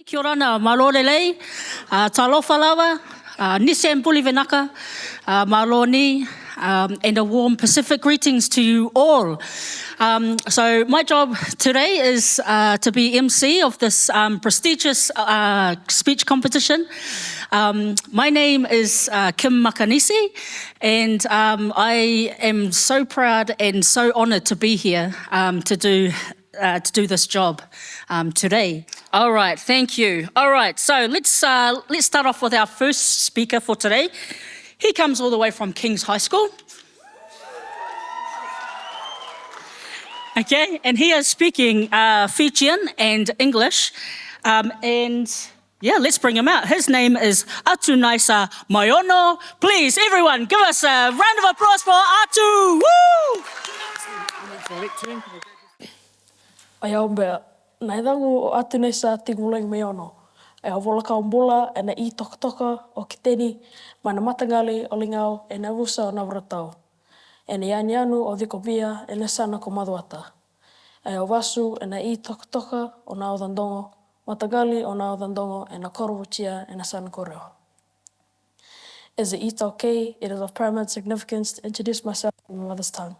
Kia ora na malorelei, talofa lawa, nisem puli venaka, maloni, and a warm Pacific greetings to you all. So my job today is to be MC of this prestigious speech competition. My name is Kim Makanisi, and I am so proud and so honoured to be here to do this job today. All right, thank you. All right, so let's start off with our first speaker for today. He comes all the way from King's High School. Okay, and he is speaking Fijian and English. And yeah, let's bring him out. His name is Atu Naisa Maiono. Please, everyone, give us a round of applause for Atu. Woo! Ai au mbea, nai rangu o atu nei sa tinguleng me ono. Ai au volaka o mbola e na I toka o kiteni, mana matangali o lingau e na rusa o na waratau. E na yani anu o vikopia e na sana ko maduata. Ai au wasu e na I toka o na audandongo, matangali o na audandongo e na korovutia e na sana ko reo. As a Itoke, it is of paramount significance to introduce myself in my mother's tongue,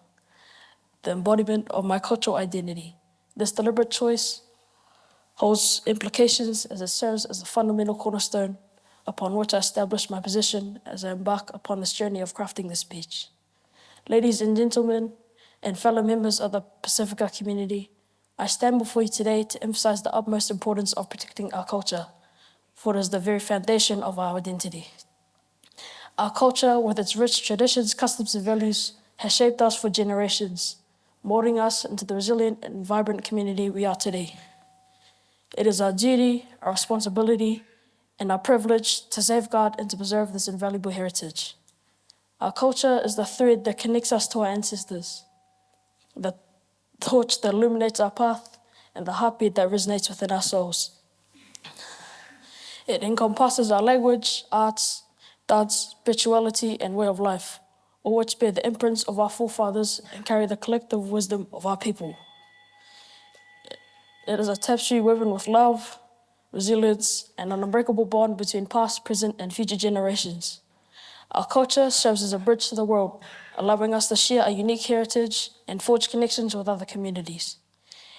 the embodiment of my cultural identity. This deliberate choice holds implications as it serves as a fundamental cornerstone upon which I establish my position as I embark upon this journey of crafting this speech. Ladies and gentlemen, and fellow members of the Pasifika community, I stand before you today to emphasize the utmost importance of protecting our culture, for it is the very foundation of our identity. Our culture, with its rich traditions, customs, and values, has shaped us for generations, molding us into the resilient and vibrant community we are today. It is our duty, our responsibility, and our privilege to safeguard and to preserve this invaluable heritage. Our culture is the thread that connects us to our ancestors, the torch that illuminates our path, and the heartbeat that resonates within our souls. It encompasses our language, arts, dance, spirituality, and way of life, all which bear the imprints of our forefathers and carry the collective wisdom of our people. It is a tapestry woven with love, resilience, and an unbreakable bond between past, present, and future generations. Our culture serves as a bridge to the world, allowing us to share a unique heritage and forge connections with other communities.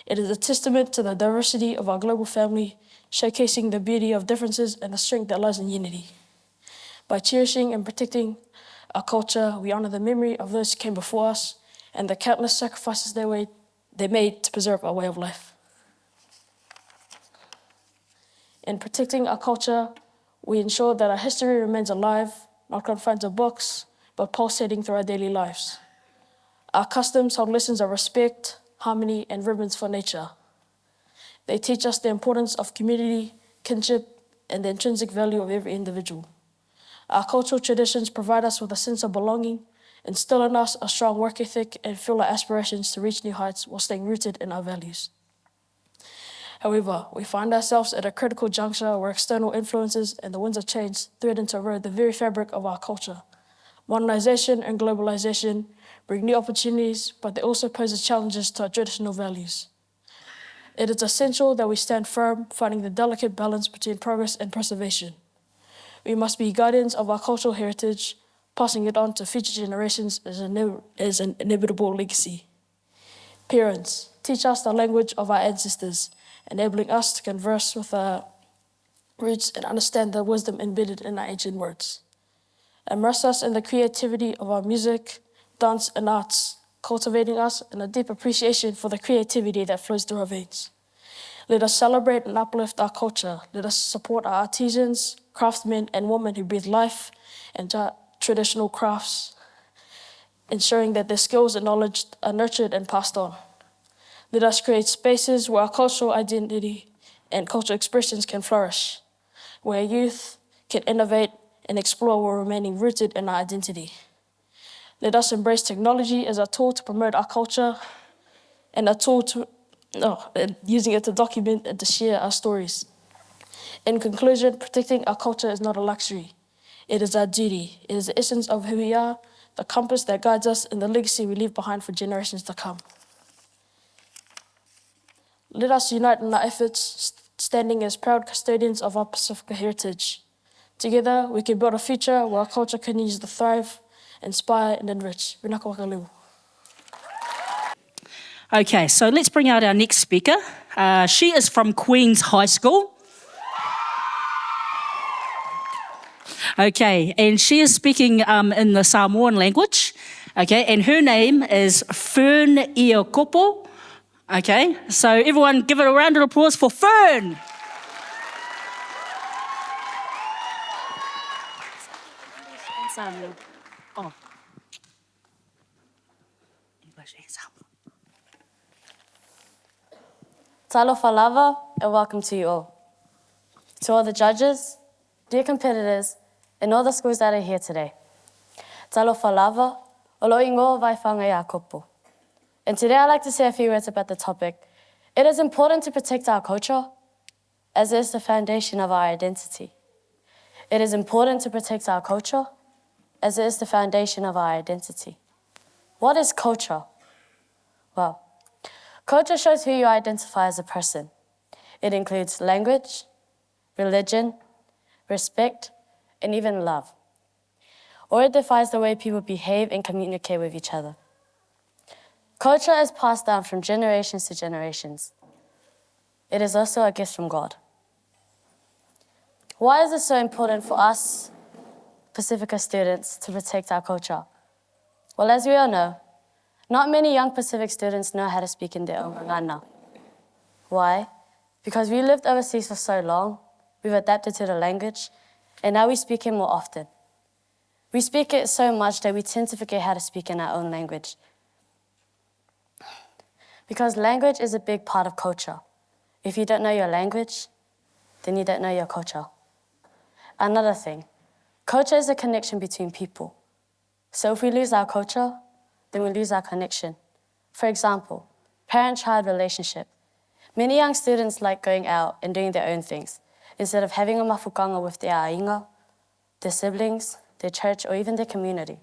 It is a testament to the diversity of our global family, showcasing the beauty of differences and the strength that lies in unity. By cherishing and protecting our culture, we honor the memory of those who came before us and the countless sacrifices they made to preserve our way of life. In protecting our culture, we ensure that our history remains alive, not confined to books, but pulsating through our daily lives. Our customs hold lessons of respect, harmony, and reverence for nature. They teach us the importance of community, kinship, and the intrinsic value of every individual. Our cultural traditions provide us with a sense of belonging, instill in us a strong work ethic, and fuel our aspirations to reach new heights while staying rooted in our values. However, we find ourselves at a critical juncture where external influences and the winds of change threaten to erode the very fabric of our culture. Modernization and globalization bring new opportunities, but they also pose challenges to our traditional values. It is essential that we stand firm, finding the delicate balance between progress and preservation. We must be guardians of our cultural heritage, passing it on to future generations as an inevitable legacy. Parents, teach us the language of our ancestors, enabling us to converse with our roots and understand the wisdom embedded in our ancient words. Immerse us in the creativity of our music, dance, and arts, cultivating us in a deep appreciation for the creativity that flows through our veins. Let us celebrate and uplift our culture. Let us support our artisans, craftsmen, and women who breathe life into traditional crafts, ensuring that their skills and knowledge are nurtured and passed on. Let us create spaces where our cultural identity and cultural expressions can flourish, where youth can innovate and explore while remaining rooted in our identity. Let us embrace technology as a tool to promote our culture and using it to document and to share our stories. In conclusion, protecting our culture is not a luxury. It is our duty. It is the essence of who we are, the compass that guides us, and the legacy we leave behind for generations to come. Let us unite in our efforts standing as proud custodians of our Pasifika heritage. Together, we can build a future where our culture continues to thrive, inspire, and enrich. Rinaka wakaleu. Okay, so let's bring out our next speaker. She is from Queen's High School. Okay, and she is speaking in the Samoan language. Okay, and her name is Fern Iokopo. Okay, so everyone give it a round of applause for Fern. Oh. English and Samoan. Talofa lava and welcome to you all. To all the judges, dear competitors, and all the schools that are here today. Talofa lava, olo ingo vai whangai a kopo. And today I'd like to say a few words about the topic. It is important to protect our culture, as it is the foundation of our identity. It is important to protect our culture, as it is the foundation of our identity. What is culture? Well, culture shows who you identify as a person. It includes language, religion, respect, and even love. Or it defines the way people behave and communicate with each other. Culture is passed down from generations to generations. It is also a gift from God. Why is it so important for us Pasifika students to protect our culture? Well, as we all know, not many young Pacific students know how to speak in their own ngana. Why? Because we lived overseas for so long, we've adapted to the language, and now we speak it more often. We speak it so much that we tend to forget how to speak in our own language. Because language is a big part of culture. If you don't know your language, then you don't know your culture. Another thing, culture is a connection between people. So if we lose our culture, then we lose our connection. For example, parent-child relationship. Many young students like going out and doing their own things, instead of having a mafukanga with their ainga, their siblings, their church, or even their community.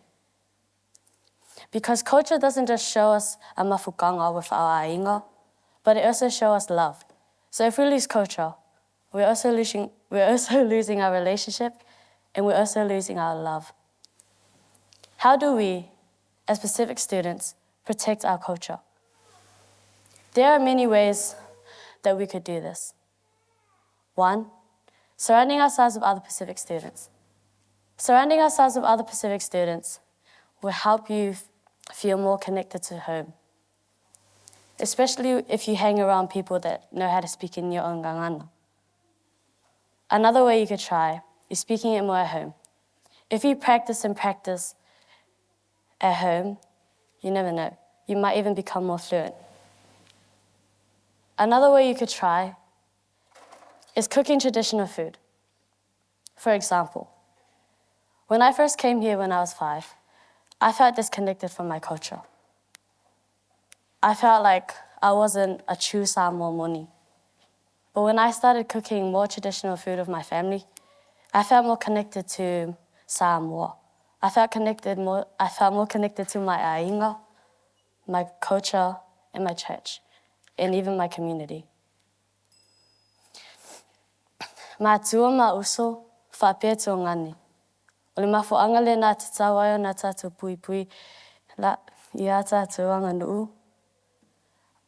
Because culture doesn't just show us a mafukanga with our ainga, but it also shows us love. So if we lose culture, we're also losing our relationship, and we're also losing our love. How do we, as Pacific students, protect our culture? There are many ways that we could do this. One, surrounding ourselves with other Pacific students. Surrounding ourselves with other Pacific students will help you feel more connected to home, especially if you hang around people that know how to speak in your own ngangana. Another way you could try is speaking it more at home. If you practice and practice at home, you never know. You might even become more fluent. Another way you could try is cooking traditional food. For example, when I first came here when I was 5, I felt disconnected from my culture. I felt like I wasn't a true Samoan moni. But when I started cooking more traditional food with my family, I felt more connected to Samoa. I felt more connected to my ainga, my culture, and my church, and even my community. Mā tua mā uso, whapea tō ngani. O le mafuanga le nā te tawai o nā tātou pui pui, la i a tātou anga nuu.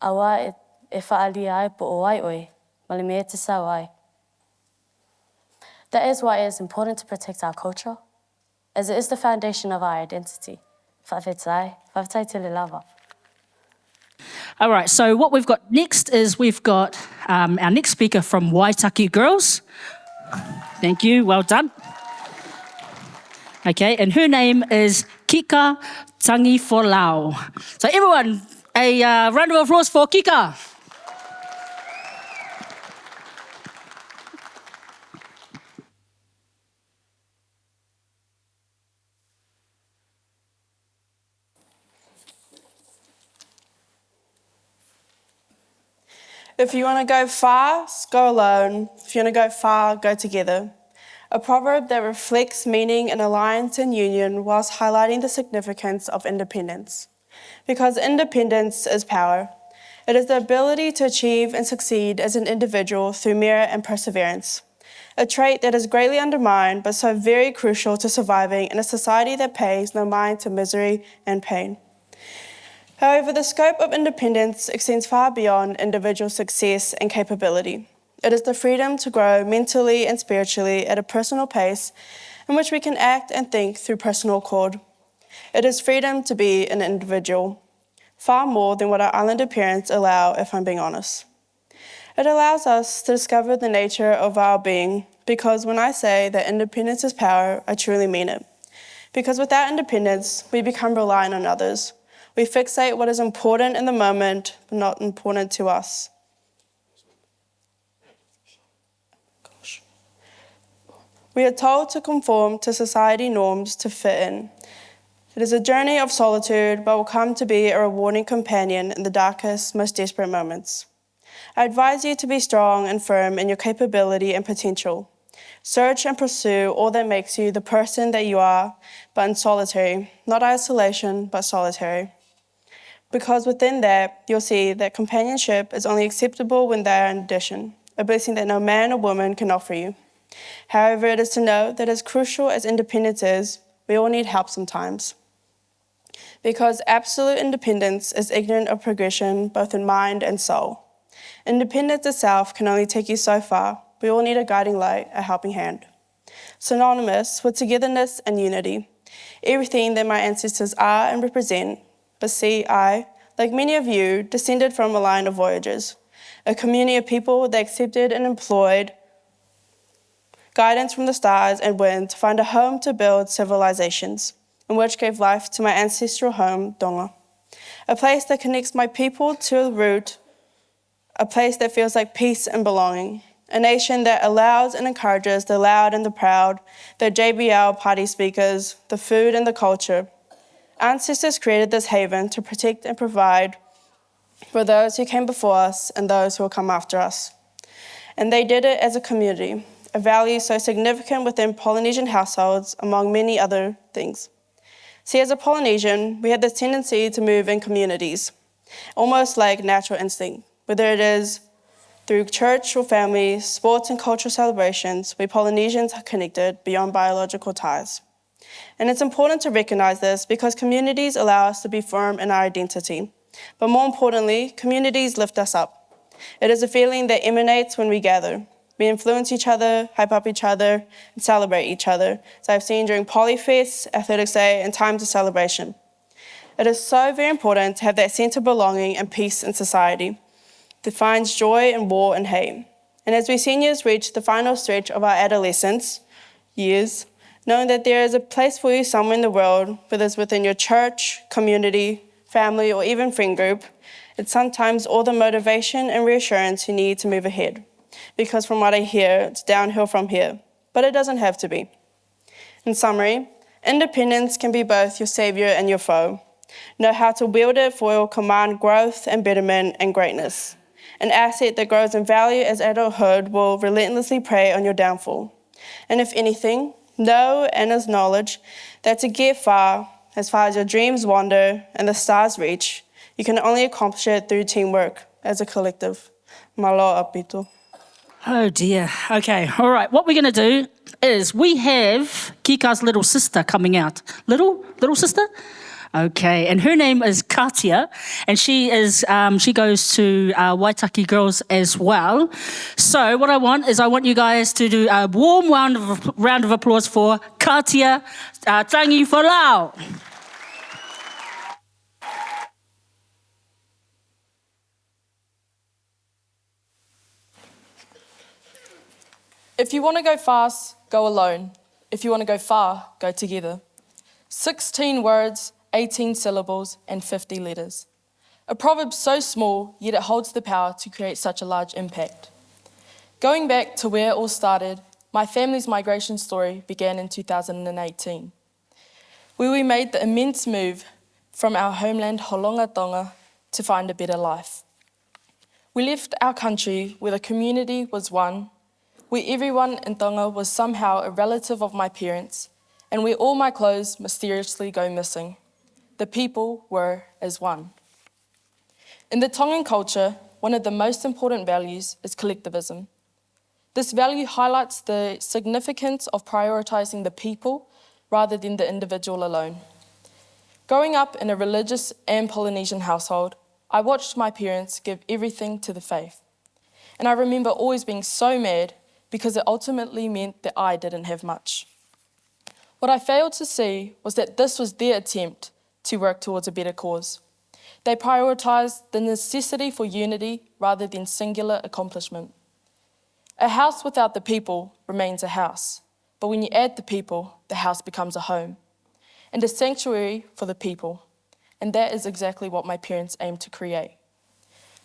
Awa e whaali ai po o ai oi, ma le mea te sawai. That is why it is important to protect our culture, as it is the foundation of our identity. Whawhetai te le lava. All right, so what we've got next is we've got our next speaker from Waitaki Girls. Thank you, well done. Okay, and her name is Kika Tangifolau. So everyone, a round of applause for Kika. If you want to go fast, go alone. If you want to go far, go together. A proverb that reflects meaning in alliance and union whilst highlighting the significance of independence. Because independence is power. It is the ability to achieve and succeed as an individual through merit and perseverance, a trait that is greatly undermined but so very crucial to surviving in a society that pays no mind to misery and pain. However, the scope of independence extends far beyond individual success and capability. It is the freedom to grow mentally and spiritually at a personal pace in which we can act and think through personal accord. It is freedom to be an individual, far more than what our islander parents allow, if I'm being honest. It allows us to discover the nature of our being, because when I say that independence is power, I truly mean it. Because without independence, we become reliant on others. We fixate what is important in the moment, but not important to us. We are told to conform to society norms to fit in. It is a journey of solitude, but will come to be a rewarding companion in the darkest, most desperate moments. I advise you to be strong and firm in your capability and potential. Search and pursue all that makes you the person that you are, but in solitary, not isolation, but solitary. Because within that, you'll see that companionship is only acceptable when they are an addition, a blessing that no man or woman can offer you. However, it is to know that as crucial as independence is, we all need help sometimes. Because absolute independence is ignorant of progression, both in mind and soul. Independence itself can only take you so far. We all need a guiding light, a helping hand. Synonymous with togetherness and unity. Everything that my ancestors are and represent. But see, I, like many of you, descended from a line of voyagers, a community of people that accepted and employed guidance from the stars and wind to find a home to build civilizations, and which gave life to my ancestral home, Tonga. A place that connects my people to the root, a place that feels like peace and belonging, a nation that allows and encourages the loud and the proud, the JBL party speakers, the food and the culture. Ancestors created this haven to protect and provide for those who came before us and those who will come after us. And they did it as a community, a value so significant within Polynesian households, among many other things. See, as a Polynesian, we have this tendency to move in communities, almost like natural instinct. Whether it is through church or family, sports and cultural celebrations, we Polynesians are connected beyond biological ties. And it's important to recognize this because communities allow us to be firm in our identity. But more importantly, communities lift us up. It is a feeling that emanates when we gather. We influence each other, hype up each other, and celebrate each other, as I've seen during Polyfest, Athletics Day, and times of celebration. It is so very important to have that sense of belonging and peace in society that finds joy in war and hate. And as we seniors reach the final stretch of our adolescence years, knowing that there is a place for you somewhere in the world, whether it's within your church, community, family, or even friend group, it's sometimes all the motivation and reassurance you need to move ahead. Because from what I hear, it's downhill from here, but it doesn't have to be. In summary, independence can be both your savior and your foe. Know how to wield it for it will command growth and betterment and greatness. An asset that grows in value as adulthood will relentlessly prey on your downfall. And if anything, know and acknowledge that to get far as your dreams wander and the stars reach, you can only accomplish it through teamwork as a collective. Malo apito. Oh dear. Okay, all right. What we're going to do is we have Kika's little sister coming out. Little sister? Okay, and her name is Katia, and she goes to Waitaki Girls as well. So what I want you guys to do a warm round of applause for Katia Tangi Whalau. If you want to go fast, go alone. If you want to go far, go together. 16 words, 18 syllables, and 50 letters. A proverb so small, yet it holds the power to create such a large impact. Going back to where it all started, my family's migration story began in 2018, where we made the immense move from our homeland Holonga Tonga to find a better life. We left our country where the community was one, where everyone in Tonga was somehow a relative of my parents, and where all my clothes mysteriously go missing. The people were as one. In the Tongan culture, one of the most important values is collectivism. This value highlights the significance of prioritising the people rather than the individual alone. Growing up in a religious and Polynesian household, I watched my parents give everything to the faith. And I remember always being so mad because it ultimately meant that I didn't have much. What I failed to see was that this was their attempt to work towards a better cause. They prioritised the necessity for unity rather than singular accomplishment. A house without the people remains a house, but when you add the people, the house becomes a home, and a sanctuary for the people. And that is exactly what my parents aimed to create.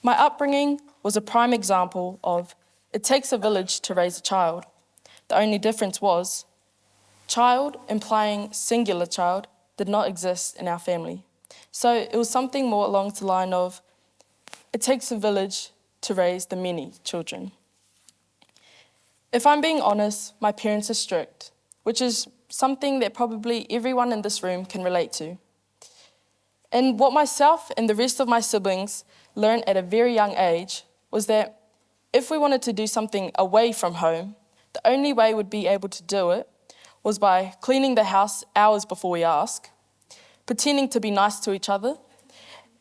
My upbringing was a prime example of it takes a village to raise a child. The only difference was child, implying singular child, did not exist in our family. So it was something more along the line of it takes a village to raise the many children. If I'm being honest, my parents are strict, which is something that probably everyone in this room can relate to. And what myself and the rest of my siblings learned at a very young age was that if we wanted to do something away from home, the only way we'd be able to do it was by cleaning the house hours before we ask, pretending to be nice to each other,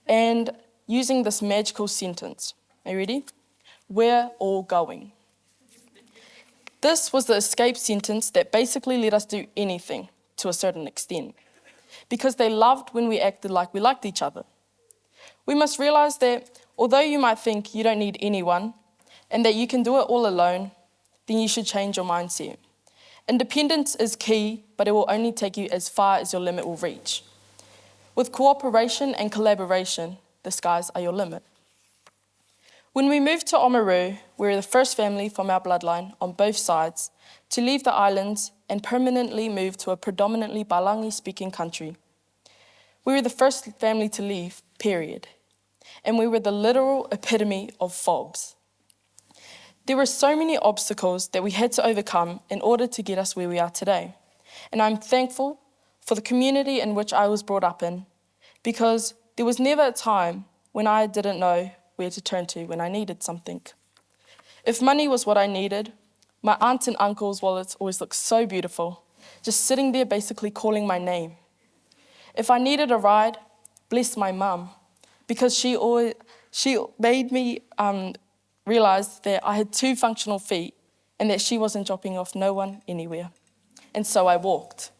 and using this magical sentence. Are you ready? We're all going. This was the escape sentence that basically let us do anything to a certain extent, because they loved when we acted like we liked each other. We must realise that although you might think you don't need anyone and that you can do it all alone, then you should change your mindset. Independence is key, but it will only take you as far as your limit will reach. With cooperation and collaboration, the skies are your limit. When we moved to Oamaru, we were the first family from our bloodline on both sides to leave the islands and permanently move to a predominantly Balangi-speaking country. We were the first family to leave, period. And we were the literal epitome of FOBs. There were so many obstacles that we had to overcome in order to get us where we are today. And I'm thankful for the community in which I was brought up in, because there was never a time when I didn't know where to turn to when I needed something. If money was what I needed, my aunt and uncle's wallets always looked so beautiful, just sitting there basically calling my name. If I needed a ride, bless my mum, because she made me realise that I had 2 functional feet and that she wasn't dropping off no one anywhere. And so I walked.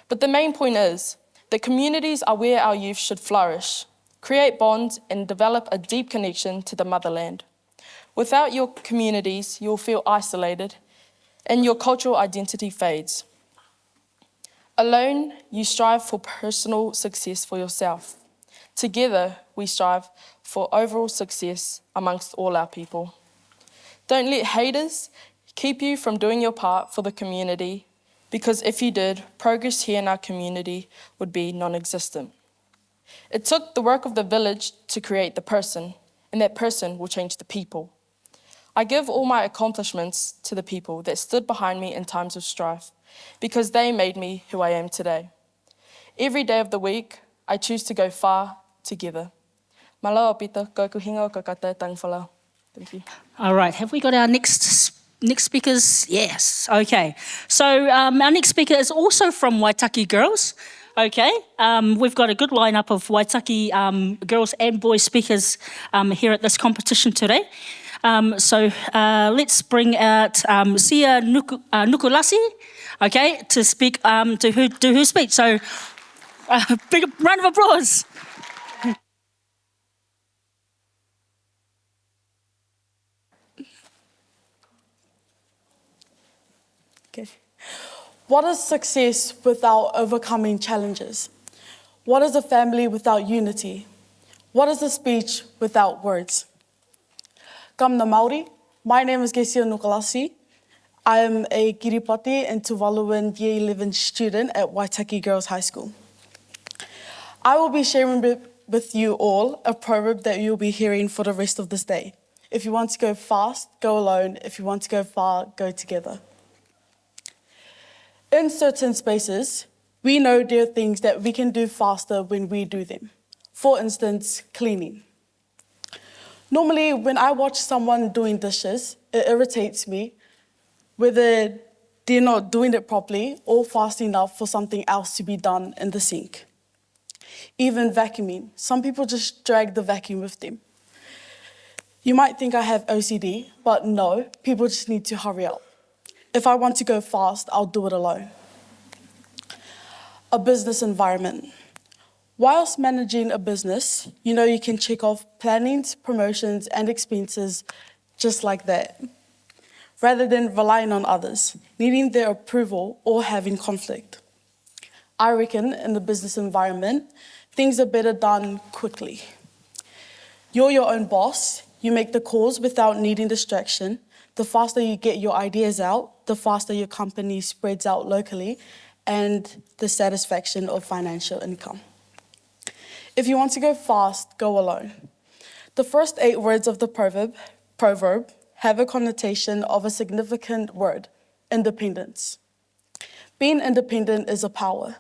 But the main point is that communities are where our youth should flourish, create bonds and develop a deep connection to the motherland. Without your communities, you'll feel isolated and your cultural identity fades. Alone, you strive for personal success for yourself. Together, we strive for overall success amongst all our people. Don't let haters keep you from doing your part for the community, because if you did, progress here in our community would be non-existent. It took the work of the village to create the person, and that person will change the people. I give all my accomplishments to the people that stood behind me in times of strife, because they made me who I am today. Every day of the week, I choose to go far together. Malawa pita, ko kuhinga o kakata tangwhala. Thank you. All right, have we got our next speakers? Yes, okay. So our next speaker is also from Waitaki Girls. Okay, we've got a good lineup of Waitaki girls and boys speakers here at this competition today. So let's bring out Sia Nukulasi, okay, to speak, to do her speech. So big round of applause. Okay. What is success without overcoming challenges? What is a family without unity? What is a speech without words? Kam na Māori, my name is Sia Nukulasi. I am a Kiripati and Tuvaluan Year 11 student at Waitaki Girls High School. I will be sharing with you all a proverb that you'll be hearing for the rest of this day. If you want to go fast, go alone. If you want to go far, go together. In certain spaces, we know there are things that we can do faster when we do them. For instance, cleaning. Normally, when I watch someone doing dishes, it irritates me whether they're not doing it properly or fast enough for something else to be done in the sink. Even vacuuming. Some people just drag the vacuum with them. You might think I have OCD, but no, people just need to hurry up. If I want to go fast, I'll do it alone. A business environment. Whilst managing a business, you can check off plannings, promotions, and expenses just like that, rather than relying on others, needing their approval or having conflict. I reckon in the business environment, things are better done quickly. You're your own boss, you make the calls without needing distraction. The faster you get your ideas out, the faster your company spreads out locally, and the satisfaction of financial income. If you want to go fast, go alone. The first 8 words of the proverb have a connotation of a significant word, independence. Being independent is a power.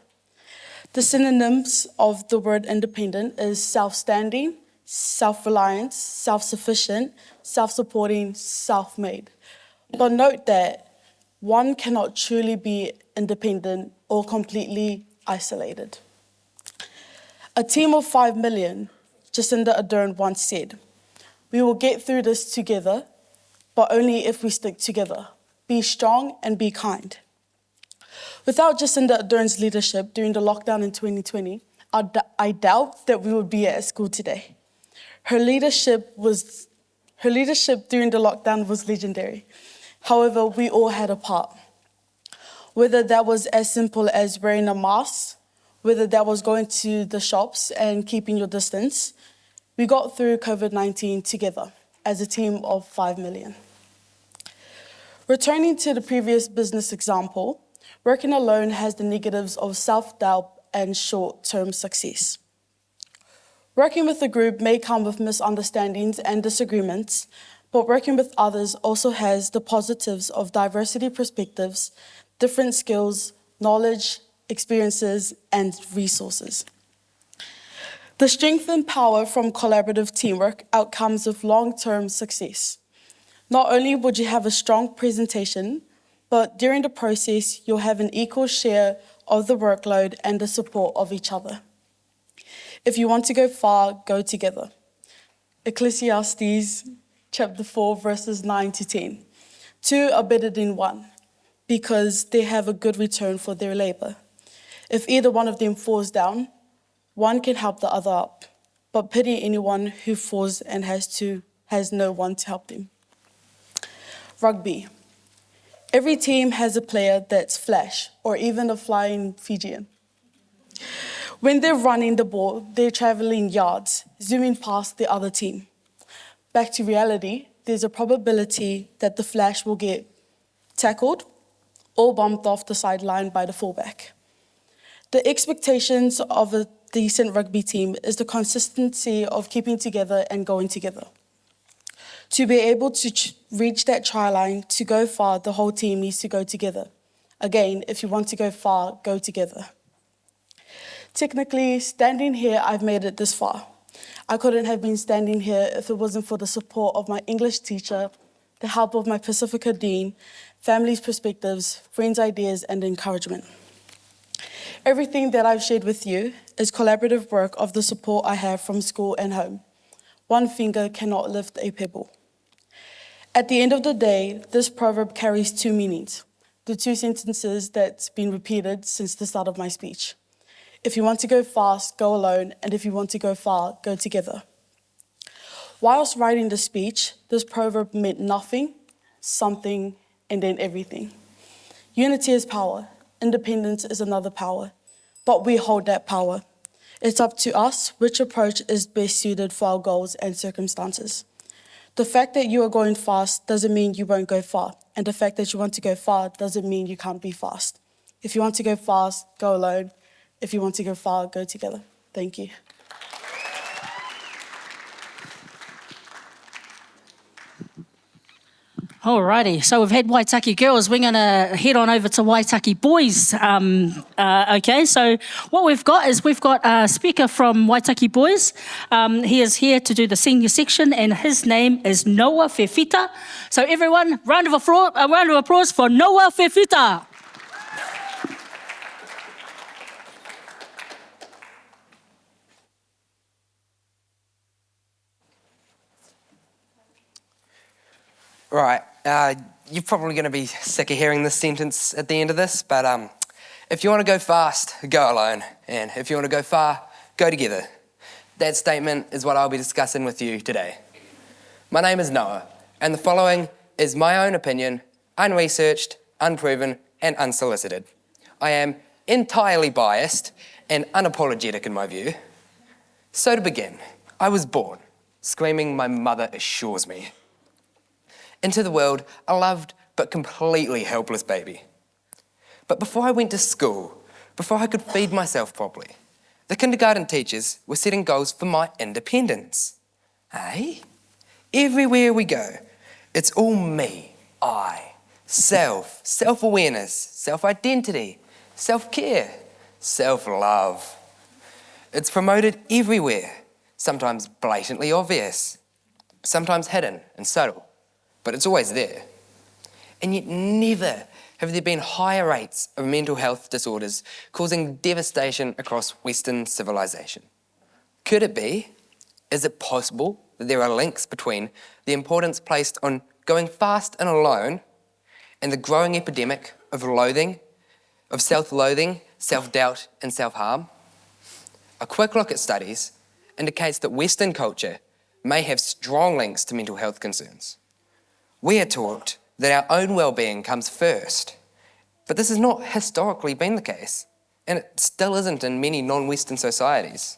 The synonyms of the word independent is self-standing, self-reliance, self-sufficient, self-supporting, self-made. But note that one cannot truly be independent or completely isolated. A team of 5 million, Jacinda Ardern once said, "We will get through this together, but only if we stick together. Be strong and be kind." Without Jacinda Ardern's leadership during the lockdown in 2020, I doubt that we would be at school today. Her leadership during the lockdown was legendary. However, we all had a part. Whether that was as simple as wearing a mask, whether that was going to the shops and keeping your distance, we got through COVID-19 together as a team of 5 million. Returning to the previous business example, working alone has the negatives of self-doubt and short-term success. Working with a group may come with misunderstandings and disagreements, but working with others also has the positives of diversity perspectives, different skills, knowledge, experiences, and resources. The strength and power from collaborative teamwork outcomes with long-term success. Not only would you have a strong presentation, but during the process, you'll have an equal share of the workload and the support of each other. If you want to go far, go together. Ecclesiastes chapter 4, verses 9 to 10. 2 are better than 1, because they have a good return for their labor. If either one of them falls down, one can help the other up. But pity anyone who falls and has no one to help them. Rugby. Every team has a player that's flash, or even a flying Fijian. When they're running the ball, they're traveling yards, zooming past the other team. Back to reality, there's a probability that the flash will get tackled or bumped off the sideline by the fullback. The expectations of a decent rugby team is the consistency of keeping together and going together. To be able to reach that try line, to go far, the whole team needs to go together. Again, if you want to go far, go together. Technically, standing here, I've made it this far. I couldn't have been standing here if it wasn't for the support of my English teacher, the help of my Pasifika dean, family's perspectives, friends' ideas, and encouragement. Everything that I've shared with you is collaborative work of the support I have from school and home. One finger cannot lift a pebble. At the end of the day, this proverb carries 2 meanings, the 2 sentences that's been repeated since the start of my speech. If you want to go fast, go alone, and if you want to go far, go together. Whilst writing the speech, this proverb meant nothing, something, and then everything. Unity is power. Independence is another power. But we hold that power. It's up to us which approach is best suited for our goals and circumstances. The fact that you are going fast doesn't mean you won't go far. And the fact that you want to go far doesn't mean you can't be fast. If you want to go fast, go alone. If you want to go far, go together. Thank you. Alrighty, so we've had Waitaki girls. We're going to head on over to Waitaki boys. Okay, so what we've got is we've got a speaker from Waitaki boys. He is here to do the senior section, and his name is Noah Fefita. So everyone, round of applause for Noah Fefita. Right, you're probably going to be sick of hearing this sentence at the end of this, but if you want to go fast, go alone. And if you want to go far, go together. That statement is what I'll be discussing with you today. My name is Noah, and the following is my own opinion, unresearched, unproven, and unsolicited. I am entirely biased and unapologetic in my view. So to begin, I was born, screaming my mother assures me, into the world a loved but completely helpless baby. But before I went to school, before I could feed myself properly, the kindergarten teachers were setting goals for my independence. Hey? Everywhere we go, it's all me, I, self-awareness, self-identity, self-care, self-love. It's promoted everywhere, sometimes blatantly obvious, sometimes hidden and subtle, but it's always there. And yet never have there been higher rates of mental health disorders causing devastation across Western civilization. Could it be? Is it possible that there are links between the importance placed on going fast and alone and the growing epidemic of loathing, of self-loathing, self-doubt and self-harm? A quick look at studies indicates that Western culture may have strong links to mental health concerns. We are taught that our own well-being comes first, but this has not historically been the case, and it still isn't in many non-Western societies.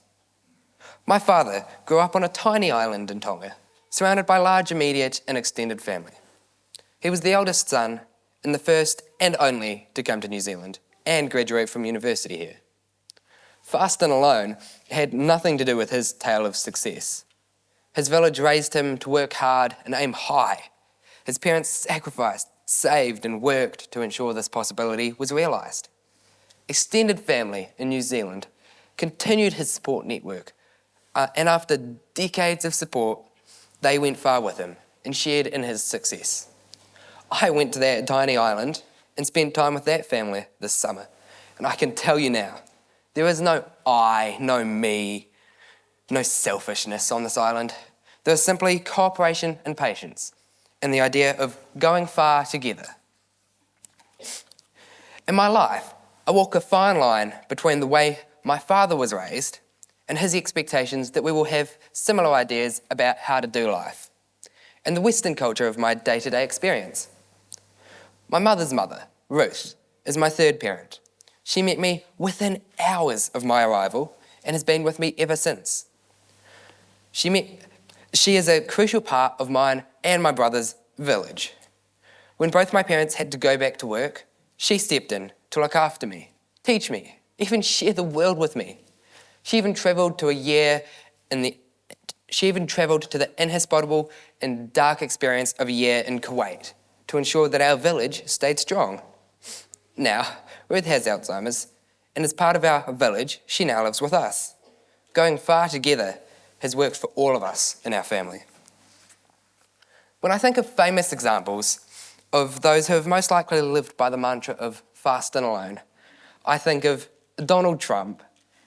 My father grew up on a tiny island in Tonga, surrounded by large immediate and extended family. He was the eldest son and the first and only to come to New Zealand and graduate from university here. Fast and alone had nothing to do with his tale of success. His village raised him to work hard and aim high. His parents sacrificed, saved and worked to ensure this possibility was realised. Extended family in New Zealand continued his support network, and after decades of support, they went far with him and shared in his success. I went to that tiny island and spent time with that family this summer, and I can tell you now, there is no I, no me, no selfishness on this island. There is simply cooperation and patience, and the idea of going far together. In my life, I walk a fine line between the way my father was raised and his expectations that we will have similar ideas about how to do life, and the Western culture of my day-to-day experience. My mother's mother, Ruth, is my third parent. She met me within hours of my arrival and has been with me ever since. She is a crucial part of mine and my brother's village. When both my parents had to go back to work, she stepped in to look after me, teach me, even share the world with me. She even travelled to the inhospitable and dark experience of a year in Kuwait to ensure that our village stayed strong. Now, Ruth has Alzheimer's, and as part of our village, she now lives with us. Going far together has worked for all of us in our family. When I think of famous examples of those who have most likely lived by the mantra of fast and alone, I think of Donald Trump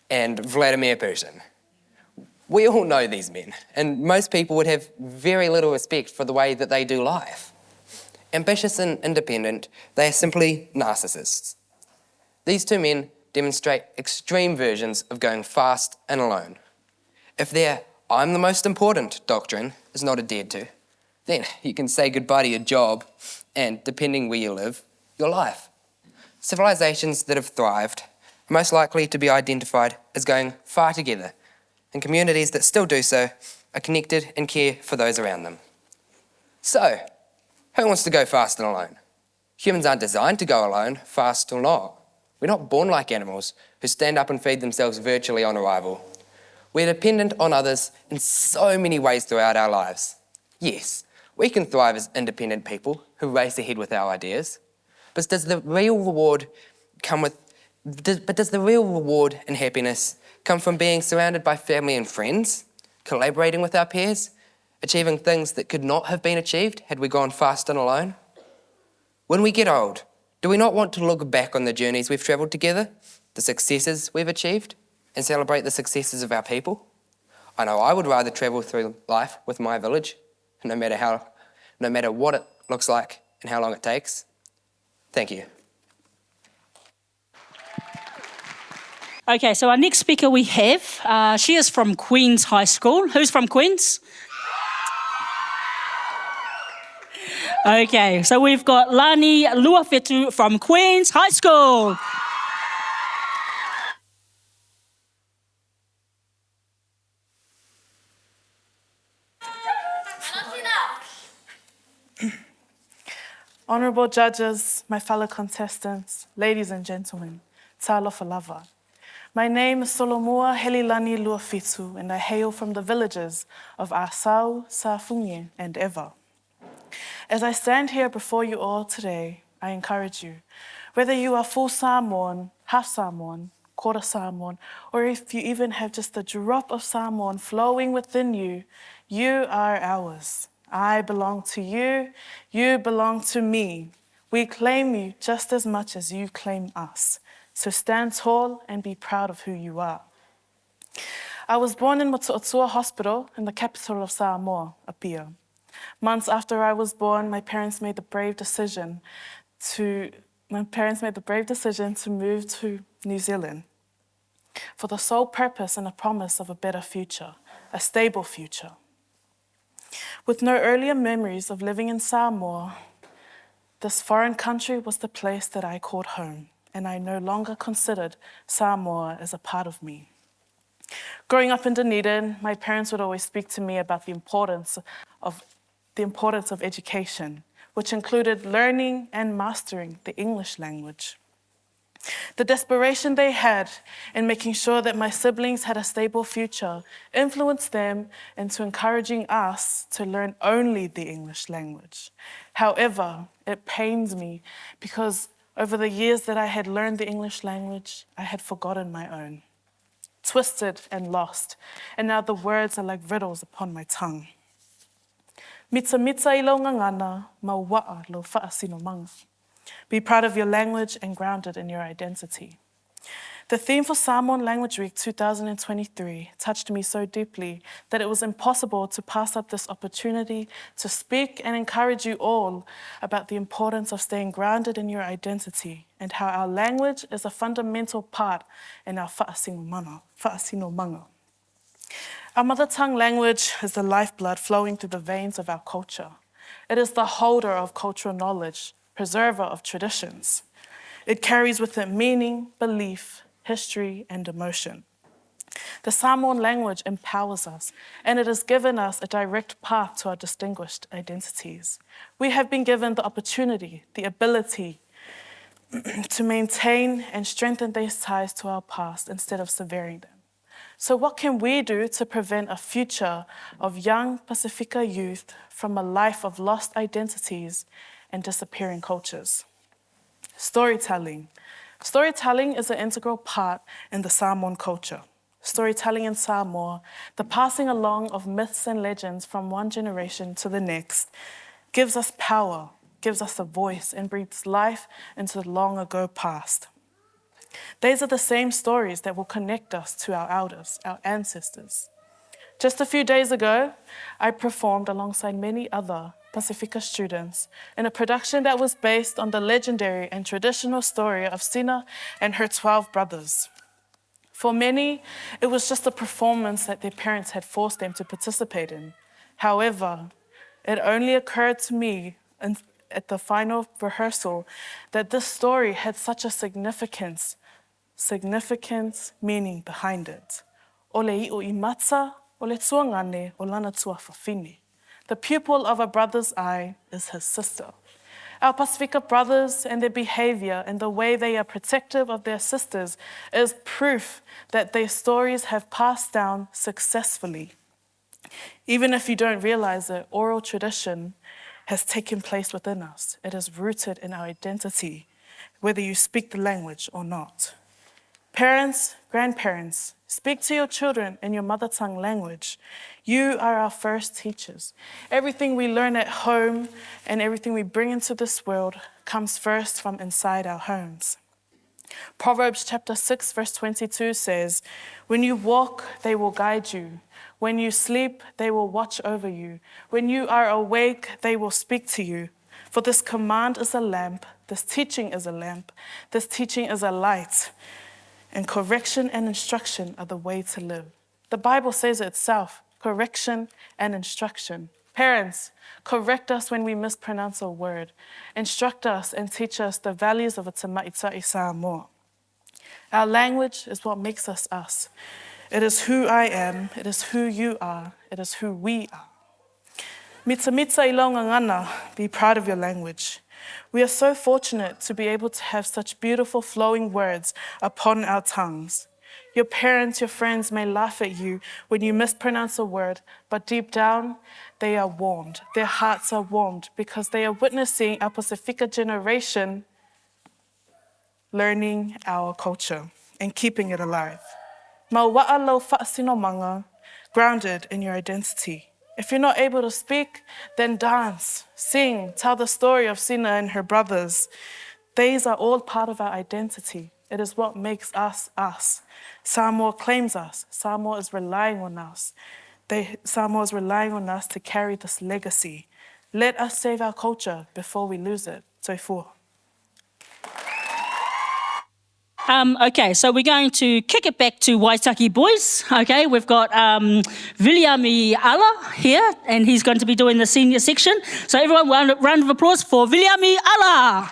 and Vladimir Putin. We all know these men, and most people would have very little respect for the way that they do life. Ambitious and independent, they are simply narcissists. These two men demonstrate extreme versions of going fast and alone. If their "I'm the most important" doctrine is not adhered to, then you can say goodbye to your job and, depending where you live, your life. Civilizations that have thrived are most likely to be identified as going far together, and communities that still do so are connected and care for those around them. So, who wants to go fast and alone? Humans aren't designed to go alone, fast or not. We're not born like animals who stand up and feed themselves virtually on arrival. We're dependent on others in so many ways throughout our lives. Yes, We can thrive as independent people who race ahead with our ideas. But does the real reward and happiness come from being surrounded by family and friends, collaborating with our peers, achieving things that could not have been achieved had we gone fast and alone? When we get old, do we not want to look back on the journeys we've travelled together, the successes we've achieved, and celebrate the successes of our people? I know I would rather travel through life with my village, no matter what it looks like and how long it takes. Thank you. Okay, so our next speaker we have, she is from Queen's High School. Who's from Queen's? Okay, so we've got Lani Luawhetu from Queen's High School. Honourable judges, my fellow contestants, ladies and gentlemen, talofa lava. My name is Solomua Helilani Luawhetu, and I hail from the villages of Asau, Safunye, and Eva. As I stand here before you all today, I encourage you, whether you are full Samoan, half Samoan, quarter Samoan, or if you even have just a drop of Samoan flowing within you, you are ours. I belong to you, you belong to me. We claim you just as much as you claim us. So stand tall and be proud of who you are. I was born in Motuotua Hospital in the capital of Samoa, Apia. Months after I was born, my parents made the brave decision to move to New Zealand for the sole purpose and a promise of a better future, a stable future. With no earlier memories of living in Samoa, this foreign country was the place that I called home, and I no longer considered Samoa as a part of me. Growing up in Dunedin, my parents would always speak to me about the importance of education, which included learning and mastering the English language. The desperation they had in making sure that my siblings had a stable future influenced them into encouraging us to learn only the English language. However, it pains me because over the years that I had learned the English language, I had forgotten my own, twisted and lost, and now the words are like riddles upon my tongue. Mitsa mitsa I launga ngana, mauwa'a lo whaasino manga. Be proud of your language and grounded in your identity. The theme for Samoan Language Week 2023 touched me so deeply that it was impossible to pass up this opportunity to speak and encourage you all about the importance of staying grounded in your identity and how our language is a fundamental part in our whaasino manga. Our mother tongue language is the lifeblood flowing through the veins of our culture. It is the holder of cultural knowledge, preserver of traditions. It carries with it meaning, belief, history, and emotion. The Samoan language empowers us, and it has given us a direct path to our distinguished identities. We have been given the opportunity, the ability to maintain and strengthen these ties to our past instead of severing them. So what can we do to prevent a future of young Pasifika youth from a life of lost identities and disappearing cultures? Storytelling. Storytelling is an integral part in the Samoan culture. Storytelling in Samoa, the passing along of myths and legends from one generation to the next, gives us power, gives us a voice, and breathes life into the long ago past. These are the same stories that will connect us to our elders, our ancestors. Just a few days ago, I performed alongside many other Pasifika students in a production that was based on the legendary and traditional story of Sina and her 12 brothers. For many, it was just a performance that their parents had forced them to participate in. However, it only occurred to me at the final rehearsal that this story had such a significant meaning behind it. O le i'o I matza, o le tuangane, o lana tua whawhine. The pupil of a brother's eye is his sister. Our Pasifika brothers and their behavior and the way they are protective of their sisters is proof that their stories have passed down successfully. Even if you don't realize it, oral tradition has taken place within us. It is rooted in our identity, whether you speak the language or not. Parents, grandparents, speak to your children in your mother tongue language. You are our first teachers. Everything we learn at home and everything we bring into this world comes first from inside our homes. Proverbs chapter 6, verse 22 says, "When you walk, they will guide you. When you sleep, they will watch over you. When you are awake, they will speak to you. For this command is a lamp, this teaching is a lamp, this teaching is a light, and correction and instruction are the way to live." The Bible says it itself, correction and instruction. Parents, correct us when we mispronounce a word. Instruct us and teach us the values of a Tamaita'i Samoa. Our language is what makes us us. It is who I am, it is who you are, it is who we are. Mita mita I launga ngana, be proud of your language. We are so fortunate to be able to have such beautiful flowing words upon our tongues. Your parents, your friends may laugh at you when you mispronounce a word, but deep down, they are warmed. Their hearts are warmed because they are witnessing our Pasifika generation learning our culture and keeping it alive. Mauwa'alau fa'asinomanga, grounded in your identity. If you're not able to speak, then dance, sing, tell the story of Sina and her brothers. These are all part of our identity. It is what makes us us. Samoa claims us. Samoa is relying on us. Samoa is relying on us to carry this legacy. Let us save our culture before we lose it. Toi fu. Okay, so we're going to kick it back to Waitaki boys. Okay, we've got Viliami Ala here, and he's going to be doing the senior section. So everyone, round of applause for Viliami Ala.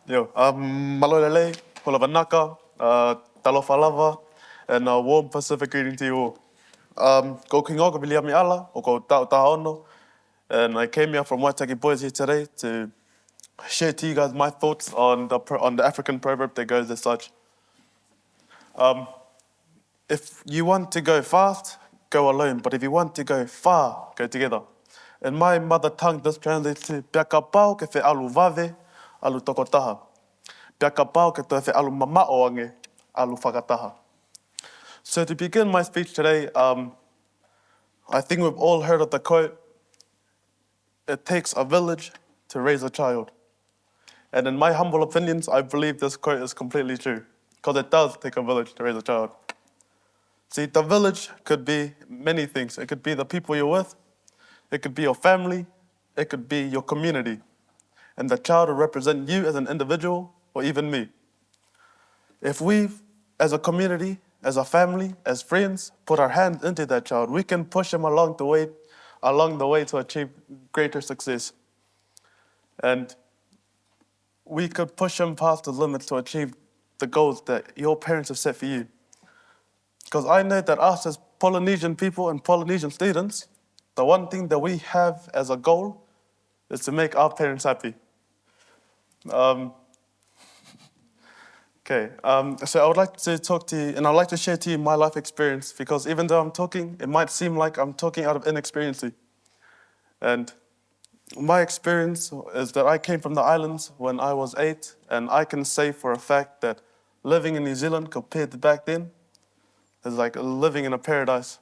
Malolele, Holavanaka, Talofalava, and a warm Pacific greeting to you all. Ko kingoka Viliami Ala, o ko Tahono, and I came here from Waitaki Boys here today to share to you guys my thoughts on the African proverb that goes as such. If you want to go fast, go alone, but if you want to go far, go together. In my mother tongue, this translates to Pia ka pau ke whi alu vave, alu tokotaha. Pia ka pau ke toi whi alu mamao ange, alu whakataha. So to begin my speech today, I think we've all heard of the quote, "It takes a village to raise a child." And in my humble opinions, I believe this quote is completely true, because it does take a village to raise a child. See, the village could be many things. It could be the people you're with, it could be your family, it could be your community. And the child will represent you as an individual, or even me. If we, as a community, as a family, as friends, put our hands into that child, we can push him along the way to achieve greater success. And we could push him past the limits to achieve the goals that your parents have set for you. Because I know that us as Polynesian people and Polynesian students, the one thing that we have as a goal is to make our parents happy. So I would like to talk to you, and I'd like to share to you my life experience, because even though I'm talking, it might seem like I'm talking out of inexperience. And my experience is that I came from the islands when I was 8, and I can say for a fact that living in New Zealand compared to back then is like living in a paradise.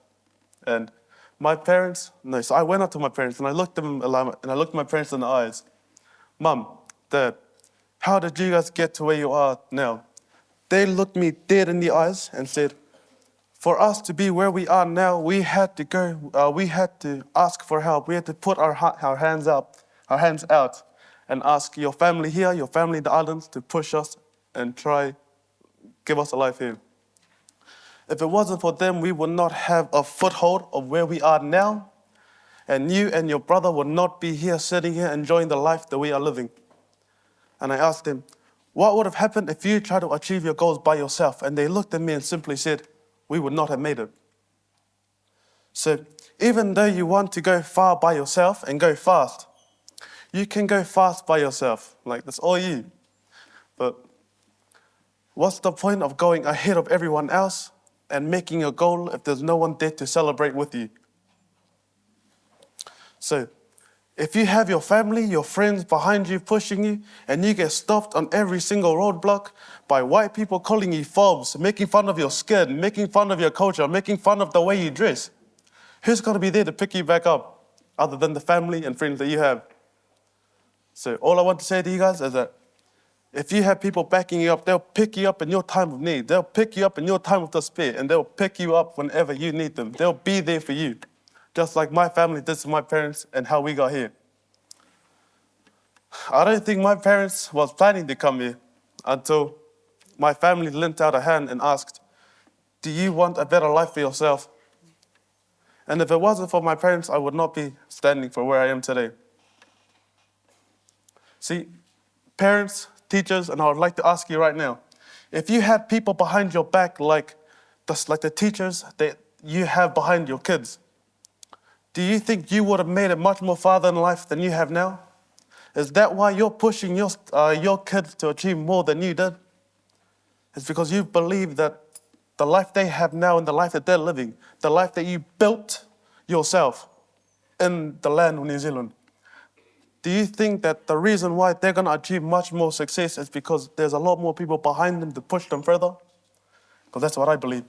And my parents, so I went up to my parents and I looked my parents in the eyes. Mum, Dad, how did you guys get to where you are now? They looked me dead in the eyes and said, for us to be where we are now, we had to ask for help. We had to put our hands out and ask your family here, your family in the islands to push us and try give us a life here. If it wasn't for them, we would not have a foothold of where we are now, and you and your brother would not be here, sitting here, enjoying the life that we are living. And I asked them, what would have happened if you tried to achieve your goals by yourself? And they looked at me and simply said, we would not have made it. So even though you want to go far by yourself and go fast, you can go fast by yourself. Like, that's all you. But What's the point of going ahead of everyone else and making a goal if there's no one there to celebrate with you? So, if you have your family, your friends behind you, pushing you, and you get stopped on every single roadblock by white people calling you phobes, making fun of your skin, making fun of your culture, making fun of the way you dress, who's going to be there to pick you back up other than the family and friends that you have? So all I want to say to you guys is that if you have people backing you up, they'll pick you up in your time of need. They'll pick you up in your time of despair, and they'll pick you up whenever you need them. They'll be there for you, just like my family did to my parents and how we got here. I don't think my parents was planning to come here until my family lent out a hand and asked, do you want a better life for yourself? And if it wasn't for my parents, I would not be standing for where I am today. See, parents, teachers, and I would like to ask you right now, if you had people behind your back like the teachers that you have behind your kids, do you think you would have made it much more farther in life than you have now? Is that why you're pushing your kids to achieve more than you did? It's because you believe that the life they have now and the life that they're living, the life that you built yourself in the land of New Zealand, do you think that the reason why they're going to achieve much more success is because there's a lot more people behind them to push them further? Because that's what I believe.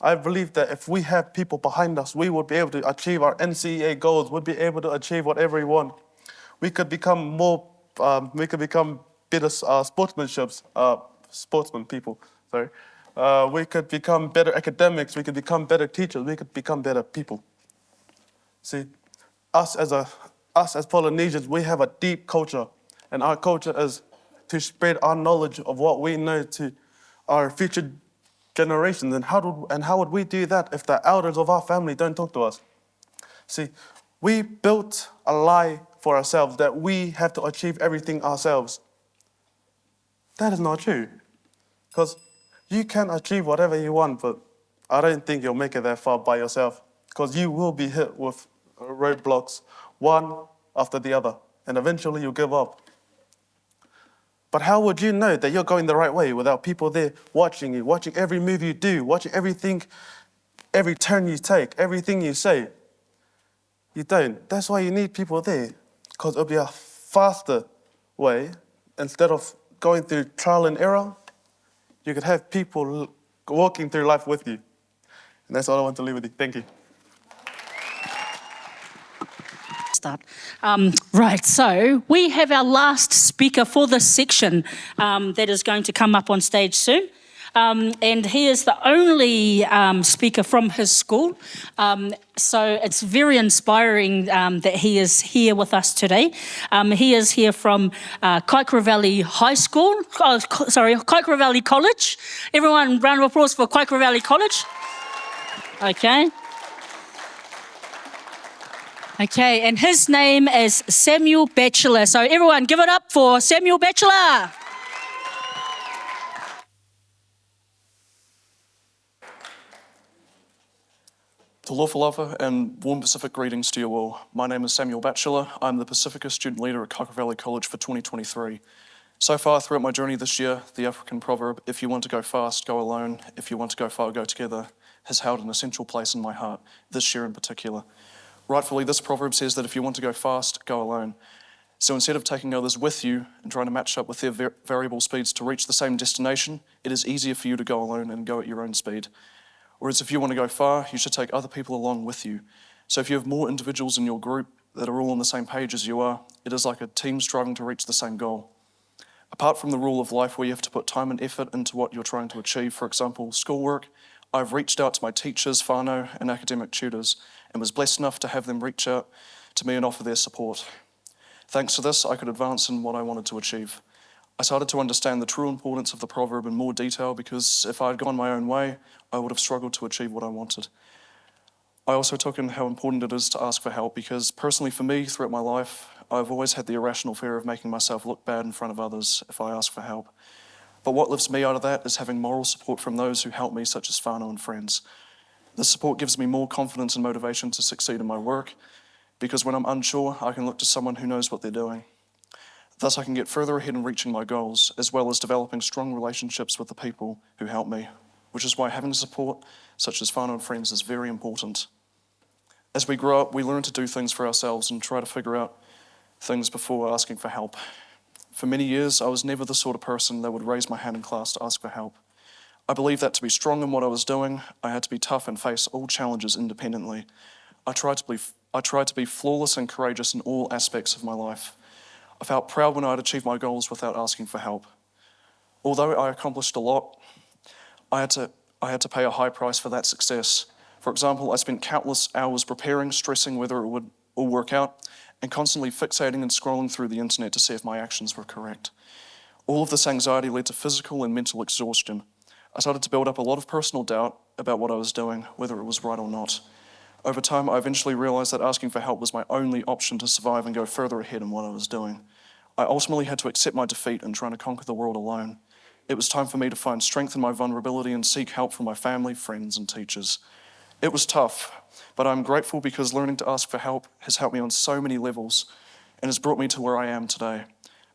I believe that if we have people behind us, we would be able to achieve our NCEA goals, we'd be able to achieve whatever we want. We could become better sportsmen people, sorry. We could become better academics, we could become better teachers, we could become better people. See, us as Polynesians, we have a deep culture, and our culture is to spread our knowledge of what we know to our future generations. And how would we do that if the elders of our family don't talk to us? See, we built a lie for ourselves that we have to achieve everything ourselves. That is not true. Because you can achieve whatever you want, but I don't think you'll make it that far by yourself. Because you will be hit with roadblocks, one after the other, and eventually you'll give up. But how would you know that you're going the right way without people there watching you, watching every move you do, watching everything, every turn you take, everything you say? You don't. That's why you need people there, because it'll be a faster way. Instead of going through trial and error, you could have people walking through life with you. And that's all I want to leave with you. Thank you. Start. Right, so we have our last speaker for this section that is going to come up on stage soon. And he is the only speaker from his school. So it's very inspiring that he is here with us today. He is here from Kaikoura Valley High School, Kaikoura Valley College. Everyone, round of applause for Kaikoura Valley College. Okay, and his name is Samuel Batchelor. So everyone, give it up for Samuel Batchelor. Talofa lava and warm Pacific greetings to you all. My name is Samuel Batchelor. I'm the Pasifika student leader at Kaikoura Valley College for 2023. So far throughout my journey this year, the African proverb, if you want to go fast, go alone. If you want to go far, go together, has held an essential place in my heart, this year in particular. Rightfully, this proverb says that if you want to go fast, go alone. So instead of taking others with you and trying to match up with their variable speeds to reach the same destination, it is easier for you to go alone and go at your own speed. Whereas if you want to go far, you should take other people along with you. So if you have more individuals in your group that are all on the same page as you are, it is like a team striving to reach the same goal. Apart from the rule of life where you have to put time and effort into what you're trying to achieve, for example, schoolwork, I've reached out to my teachers, whānau, and academic tutors, and was blessed enough to have them reach out to me and offer their support. Thanks to this, I could advance in what I wanted to achieve. I started to understand the true importance of the proverb in more detail because if I had gone my own way, I would have struggled to achieve what I wanted. I also took in how important it is to ask for help because personally for me, throughout my life, I've always had the irrational fear of making myself look bad in front of others if I ask for help. But what lifts me out of that is having moral support from those who help me, such as whānau and friends. This support gives me more confidence and motivation to succeed in my work because when I'm unsure, I can look to someone who knows what they're doing. Thus, I can get further ahead in reaching my goals, as well as developing strong relationships with the people who help me, which is why having support, such as whānau and friends, is very important. As we grow up, we learn to do things for ourselves and try to figure out things before asking for help. For many years, I was never the sort of person that would raise my hand in class to ask for help. I believed that to be strong in what I was doing, I had to be tough and face all challenges independently. I tried to be flawless and courageous in all aspects of my life. I felt proud when I had achieved my goals without asking for help. Although I accomplished a lot, I had to pay a high price for that success. For example, I spent countless hours preparing, stressing whether it would all work out, and constantly fixating and scrolling through the internet to see if my actions were correct. All of this anxiety led to physical and mental exhaustion. I started to build up a lot of personal doubt about what I was doing, whether it was right or not. Over time, I eventually realized that asking for help was my only option to survive and go further ahead in what I was doing. I ultimately had to accept my defeat in trying to conquer the world alone. It was time for me to find strength in my vulnerability and seek help from my family, friends, and teachers. It was tough, but I'm grateful because learning to ask for help has helped me on so many levels and has brought me to where I am today.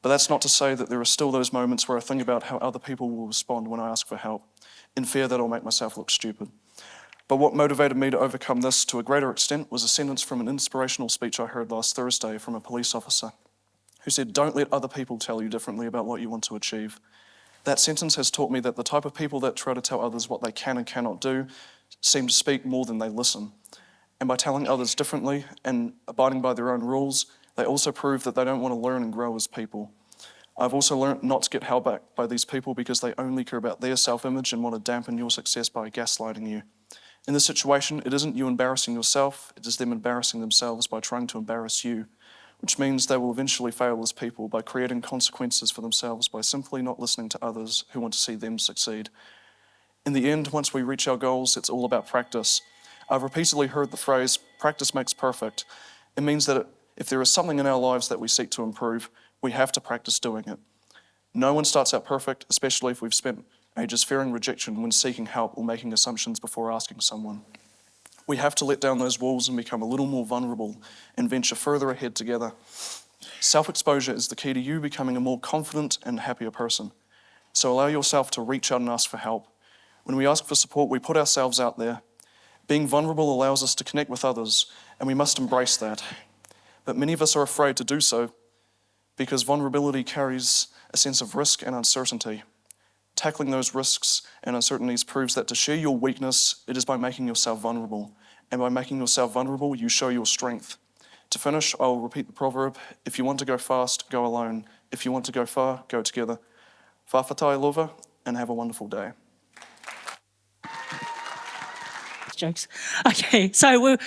But that's not to say that there are still those moments where I think about how other people will respond when I ask for help, in fear that I'll make myself look stupid. But what motivated me to overcome this to a greater extent was a sentence from an inspirational speech I heard last Thursday from a police officer who said, "Don't let other people tell you differently about what you want to achieve." That sentence has taught me that the type of people that try to tell others what they can and cannot do seem to speak more than they listen. And by telling others differently and abiding by their own rules, they also prove that they don't want to learn and grow as people. I've also learned not to get held back by these people because they only care about their self-image and want to dampen your success by gaslighting you. In this situation, it isn't you embarrassing yourself, it is them embarrassing themselves by trying to embarrass you, which means they will eventually fail as people by creating consequences for themselves by simply not listening to others who want to see them succeed. In the end, once we reach our goals, it's all about practice. I've repeatedly heard the phrase, "practice makes perfect." It means that if there is something in our lives that we seek to improve, we have to practice doing it. No one starts out perfect, especially if we've spent ages fearing rejection when seeking help or making assumptions before asking someone. We have to let down those walls and become a little more vulnerable and venture further ahead together. Self-exposure is the key to you becoming a more confident and happier person. So allow yourself to reach out and ask for help. When we ask for support, we put ourselves out there. Being vulnerable allows us to connect with others, and we must embrace that. But many of us are afraid to do so because vulnerability carries a sense of risk and uncertainty. Tackling those risks and uncertainties proves that to share your weakness, it is by making yourself vulnerable. And by making yourself vulnerable, you show your strength. To finish, I will repeat the proverb, if you want to go fast, go alone. If you want to go far, go together. Whawhatai lova, and have a wonderful day. Jokes. Okay, so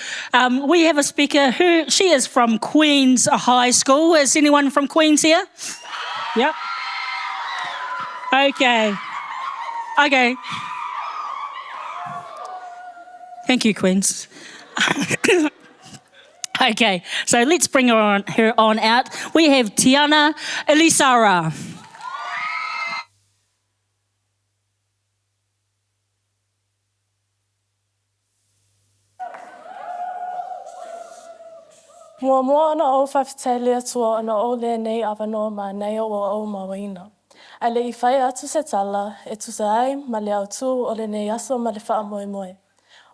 we have a speaker who, she is from Queen's High School. Is anyone from Queen's here? Yep. Okay. Thank you, Queens. Okay, so let's bring her on out. We have Tiana Elisara. Mua mua ana o whawhitere atua ana o le nei awanoa ma nei o au mawaina. A le I whai atu se tala, e tu se ai ma le autu o le nei aso ma le wha moe moe.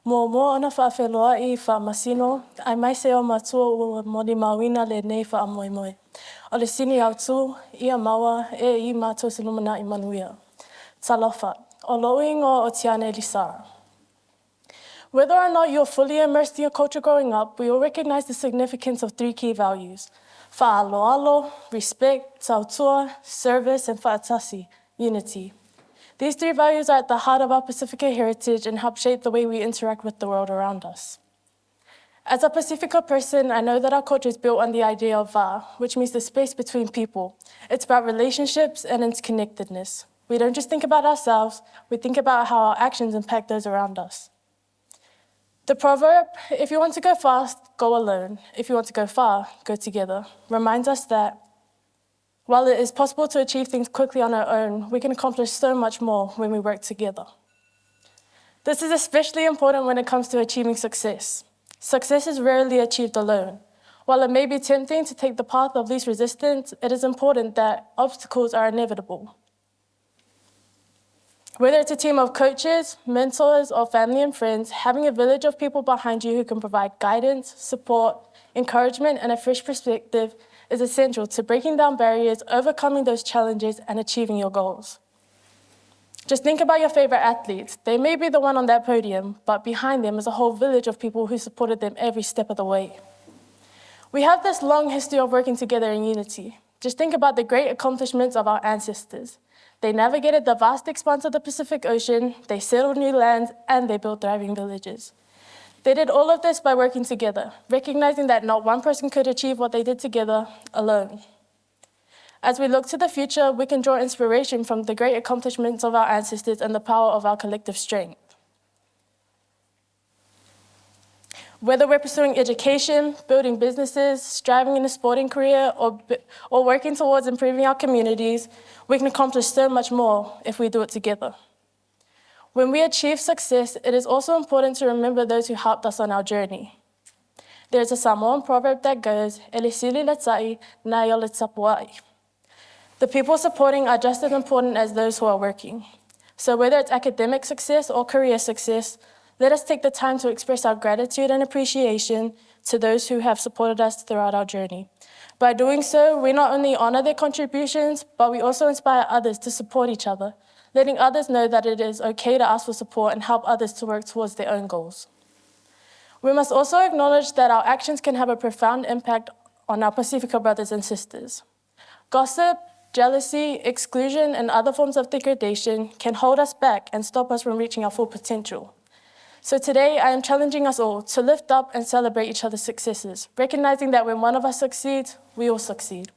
Mua mua ana whawheloa I wha masino, ai mai se o matua o mori mawina le nei wha moe moe. O le sini autu, ia maua e I mātou se lumana I manuia. Talofa, o lo ingo o Tiana Elisara. Whether or not you're fully immersed in your culture growing up, we all recognize the significance of 3 key values: fa'aloalo, respect, tautua, service, and fa'atasi, unity. These 3 values are at the heart of our Pasifika heritage and help shape the way we interact with the world around us. As a Pasifika person, I know that our culture is built on the idea of wa, which means the space between people. It's about relationships and interconnectedness. We don't just think about ourselves, we think about how our actions impact those around us. The proverb, if you want to go fast, go alone. If you want to go far, go together, reminds us that while it is possible to achieve things quickly on our own, we can accomplish so much more when we work together. This is especially important when it comes to achieving success. Success is rarely achieved alone. While it may be tempting to take the path of least resistance, it is important that obstacles are inevitable. Whether it's a team of coaches, mentors, or family and friends, having a village of people behind you who can provide guidance, support, encouragement, and a fresh perspective is essential to breaking down barriers, overcoming those challenges, and achieving your goals. Just think about your favorite athletes. They may be the one on that podium, but behind them is a whole village of people who supported them every step of the way. We have this long history of working together in unity. Just think about the great accomplishments of our ancestors. They navigated the vast expanse of the Pacific Ocean, they settled new lands, and they built thriving villages. They did all of this by working together, recognizing that not one person could achieve what they did together alone. As we look to the future, we can draw inspiration from the great accomplishments of our ancestors and the power of our collective strength. Whether we're pursuing education, building businesses, striving in a sporting career, or working towards improving our communities, we can accomplish so much more if we do it together. When we achieve success, it is also important to remember those who helped us on our journey. There's a Samoan proverb that goes, "Ele sili le tai, na ia le tapuai." The people supporting are just as important as those who are working. So whether it's academic success or career success, let us take the time to express our gratitude and appreciation to those who have supported us throughout our journey. By doing so, we not only honor their contributions, but we also inspire others to support each other, letting others know that it is okay to ask for support and help others to work towards their own goals. We must also acknowledge that our actions can have a profound impact on our Pasifika brothers and sisters. Gossip, jealousy, exclusion, and other forms of degradation can hold us back and stop us from reaching our full potential. So today, I am challenging us all to lift up and celebrate each other's successes, recognizing that when one of us succeeds, we all succeed.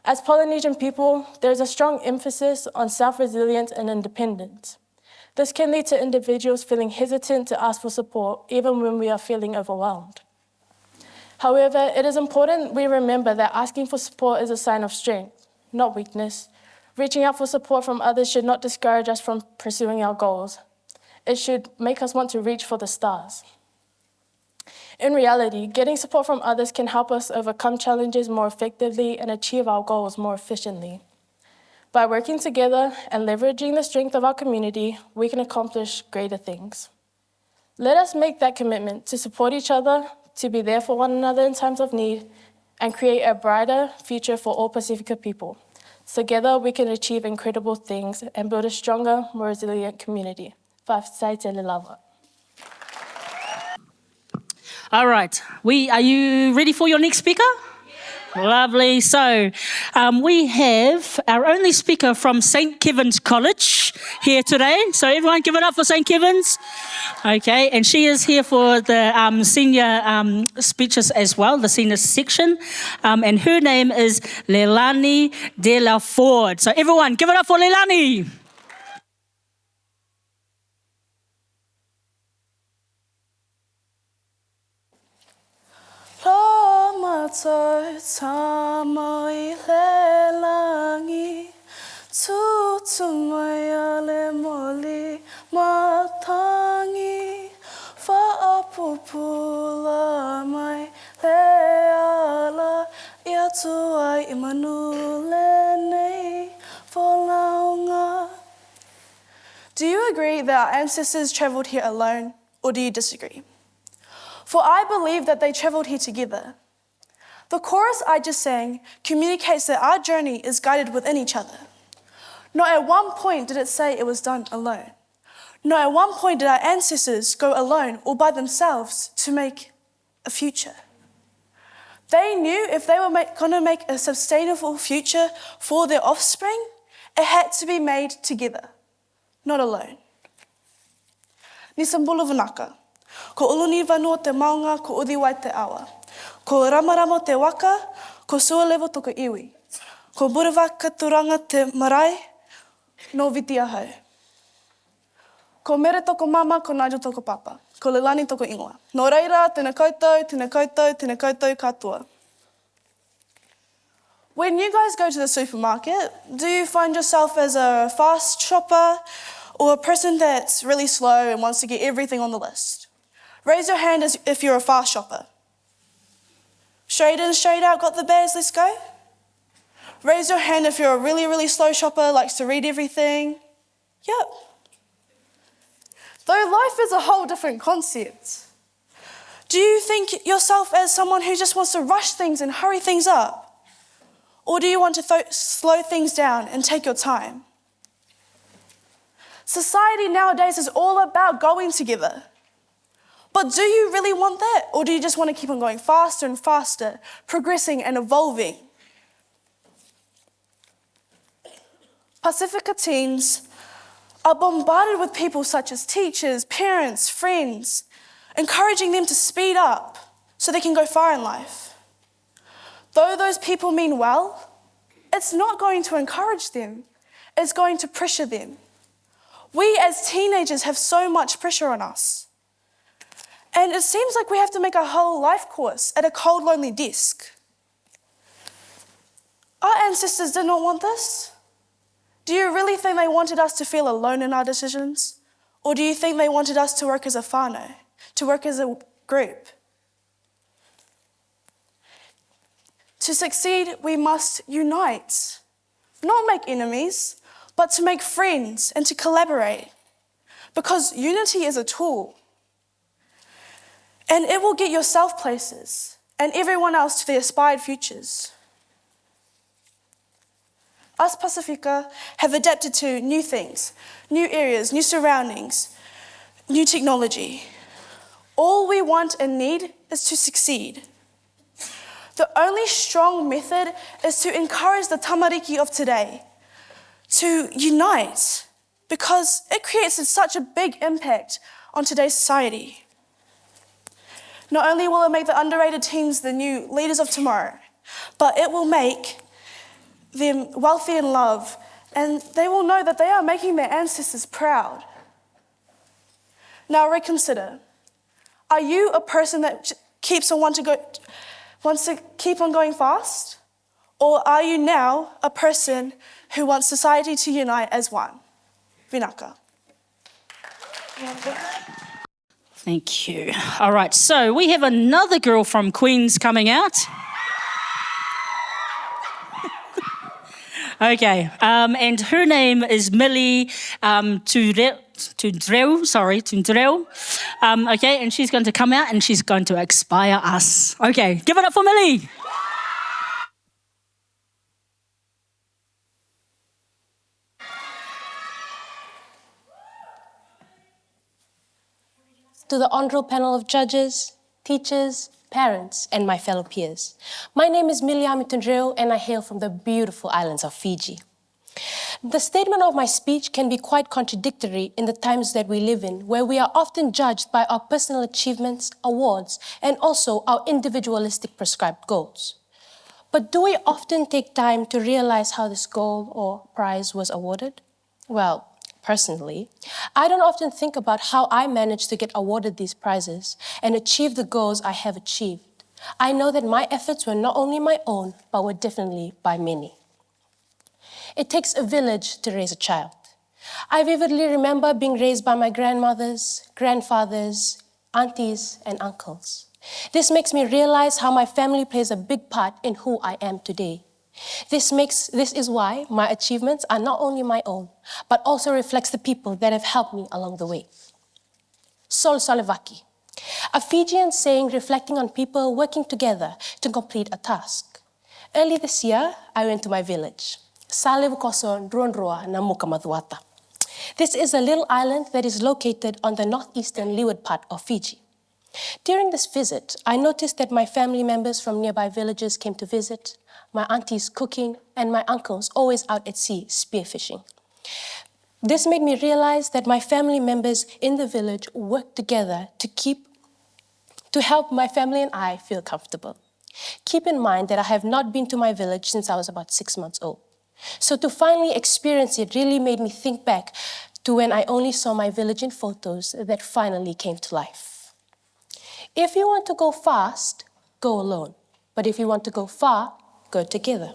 As Polynesian people, there is a strong emphasis on self-resilience and independence. This can lead to individuals feeling hesitant to ask for support, even when we are feeling overwhelmed. However, it is important we remember that asking for support is a sign of strength, not weakness. Reaching out for support from others should not discourage us from pursuing our goals. It should make us want to reach for the stars. In reality, getting support from others can help us overcome challenges more effectively and achieve our goals more efficiently. By working together and leveraging the strength of our community, we can accomplish greater things. Let us make that commitment to support each other, to be there for one another in times of need, and create a brighter future for all Pasifika people. Together, we can achieve incredible things and build a stronger, more resilient community. Whawhai te lava. All right, are you ready for your next speaker? Yeah. Lovely. So we have our only speaker from St. Kevin's College here today. So everyone give it up for St. Kevin's. Okay, and she is here for the senior speeches as well, the senior section. And her name is Leilani de la Ford. So everyone give it up for Leilani. Matai tamai le langi, tutumaya le moli matangi, whaapupula mai le ala, ia tuai imanu le nei wholaunga. Do you agree that our ancestors travelled here alone, or do you disagree? For I believe that they travelled here together. The chorus I just sang communicates that our journey is guided within each other. Not at one point did it say it was done alone. Not at one point did our ancestors go alone or by themselves to make a future. They knew if they were going to make a sustainable future for their offspring, it had to be made together, not alone. Nisambulu vanaka. Ko uluni vanua te maunga, ko udiwai te awa. Ko ramaramo te waka, ko sualevo toko iwi. Ko burawa katuranga te marae, no viti ahau. Ko mere toko mama, ko Nigel toko papa. Ko Leilani toko ingoa. No reira, tēnā koutou, tēnā koutou, tēnā koutou katoa. When you guys go to the supermarket, do you find yourself as a fast shopper or a person that's really slow and wants to get everything on the list? Raise your hand if you're a fast shopper. Straight in, straight out, got the bears, let's go? Raise your hand if you're a really, really slow shopper, likes to read everything. Yep. Though life is a whole different concept. Do you think yourself as someone who just wants to rush things and hurry things up? Or do you want to slow things down and take your time? Society nowadays is all about going together. But do you really want that? Or do you just want to keep on going faster and faster, progressing and evolving? Pasifika teens are bombarded with people such as teachers, parents, friends, encouraging them to speed up so they can go far in life. Though those people mean well, it's not going to encourage them. It's going to pressure them. We as teenagers have so much pressure on us. And it seems like we have to make a whole life course at a cold, lonely desk. Our ancestors did not want this. Do you really think they wanted us to feel alone in our decisions? Or do you think they wanted us to work as a whānau, to work as a group? To succeed, we must unite. Not make enemies, but to make friends and to collaborate. Because unity is a tool. And it will get yourself places and everyone else to their aspired futures. Us Pasifika have adapted to new things, new areas, new surroundings, new technology. All we want and need is to succeed. The only strong method is to encourage the tamariki of today, to unite, because it creates such a big impact on today's society. Not only will it make the underrated teens the new leaders of tomorrow, but it will make them wealthy in love, and they will know that they are making their ancestors proud. Now reconsider. Are you a person that wants to keep on going fast? Or are you now a person who wants society to unite as one? Vinaka. Thank you. All right, so we have another girl from Queens coming out. Okay, and her name is Millie Tudrell. Okay, and she's going to come out and she's going to inspire us. Okay, give it up for Millie. To the honourable panel of judges, teachers, parents, and my fellow peers. My name is Miliami Tundreo, and I hail from the beautiful islands of Fiji. The statement of my speech can be quite contradictory in the times that we live in, where we are often judged by our personal achievements, awards, and also our individualistic prescribed goals. But do we often take time to realize how this goal or prize was awarded? Well, personally, I don't often think about how I managed to get awarded these prizes and achieve the goals I have achieved. I know that my efforts were not only my own, but were definitely by many. It takes a village to raise a child. I vividly remember being raised by my grandmothers, grandfathers, aunties, and uncles. This makes me realize how my family plays a big part in who I am today. This is why my achievements are not only my own, but also reflects the people that have helped me along the way. Sol Salevaki, a Fijian saying reflecting on people working together to complete a task. Early this year, I went to my village, Salevukoso Ndruandrua na Mukamadhuata. This is a little island that is located on the northeastern leeward part of Fiji. During this visit, I noticed that my family members from nearby villages came to visit, my aunties cooking, and my uncles always out at sea spearfishing. This made me realize that my family members in the village work together to help my family and I feel comfortable. Keep in mind that I have not been to my village since I was about 6 months old. So to finally experience it really made me think back to when I only saw my village in photos that finally came to life. If you want to go fast, go alone. But if you want to go far, go together.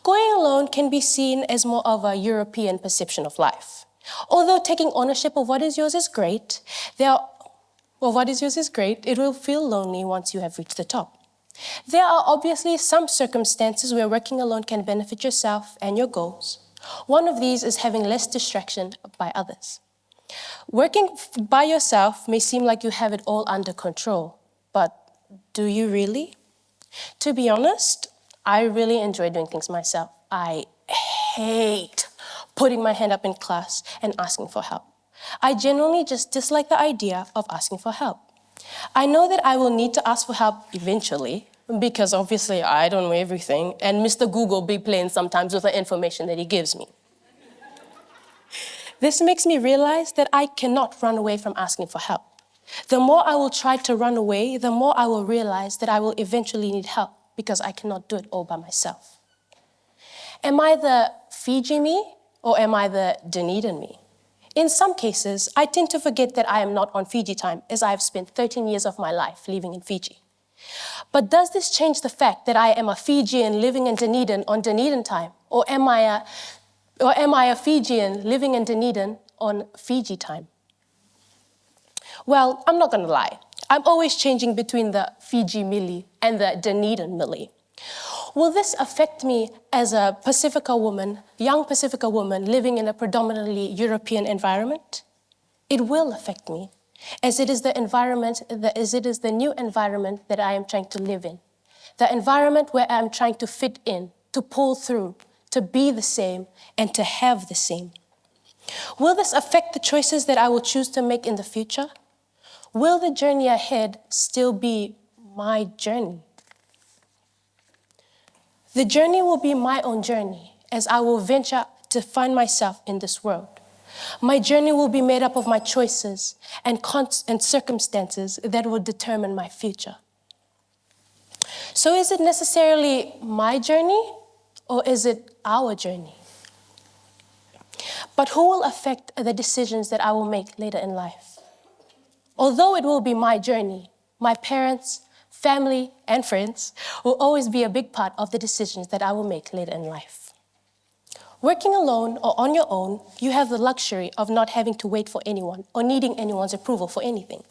Going alone can be seen as more of a European perception of life. Although taking ownership of what is yours is great, it will feel lonely once you have reached the top. There are obviously some circumstances where working alone can benefit yourself and your goals. One of these is having less distraction by others. Working by yourself may seem like you have it all under control, but do you really? To be honest, I really enjoy doing things myself. I hate putting my hand up in class and asking for help. I genuinely just dislike the idea of asking for help. I know that I will need to ask for help eventually, because obviously I don't know everything, and Mr. Google be playing sometimes with the information that he gives me. This makes me realize that I cannot run away from asking for help. The more I will try to run away, the more I will realize that I will eventually need help because I cannot do it all by myself. Am I the Fiji me or am I the Dunedin me? In some cases, I tend to forget that I am not on Fiji time, as I have spent 13 years of my life living in Fiji. But does this change the fact that I am a Fijian living in Dunedin on Dunedin time? Or am I a Fijian living in Dunedin on Fiji time? Well, I'm not gonna lie. I'm always changing between the Fiji milli and the Dunedin milli. Will this affect me as a Pasifika woman, young Pasifika woman living in a predominantly European environment? It will affect me, as it is the new environment that I am trying to live in. The environment where I'm trying to fit in, to pull through, to be the same, and to have the same. Will this affect the choices that I will choose to make in the future? Will the journey ahead still be my journey? The journey will be my own journey, as I will venture to find myself in this world. My journey will be made up of my choices and circumstances that will determine my future. So is it necessarily my journey, or is it our journey? But who will affect the decisions that I will make later in life? Although it will be my journey, my parents, family, and friends will always be a big part of the decisions that I will make later in life. Working alone or on your own, you have the luxury of not having to wait for anyone or needing anyone's approval for anything.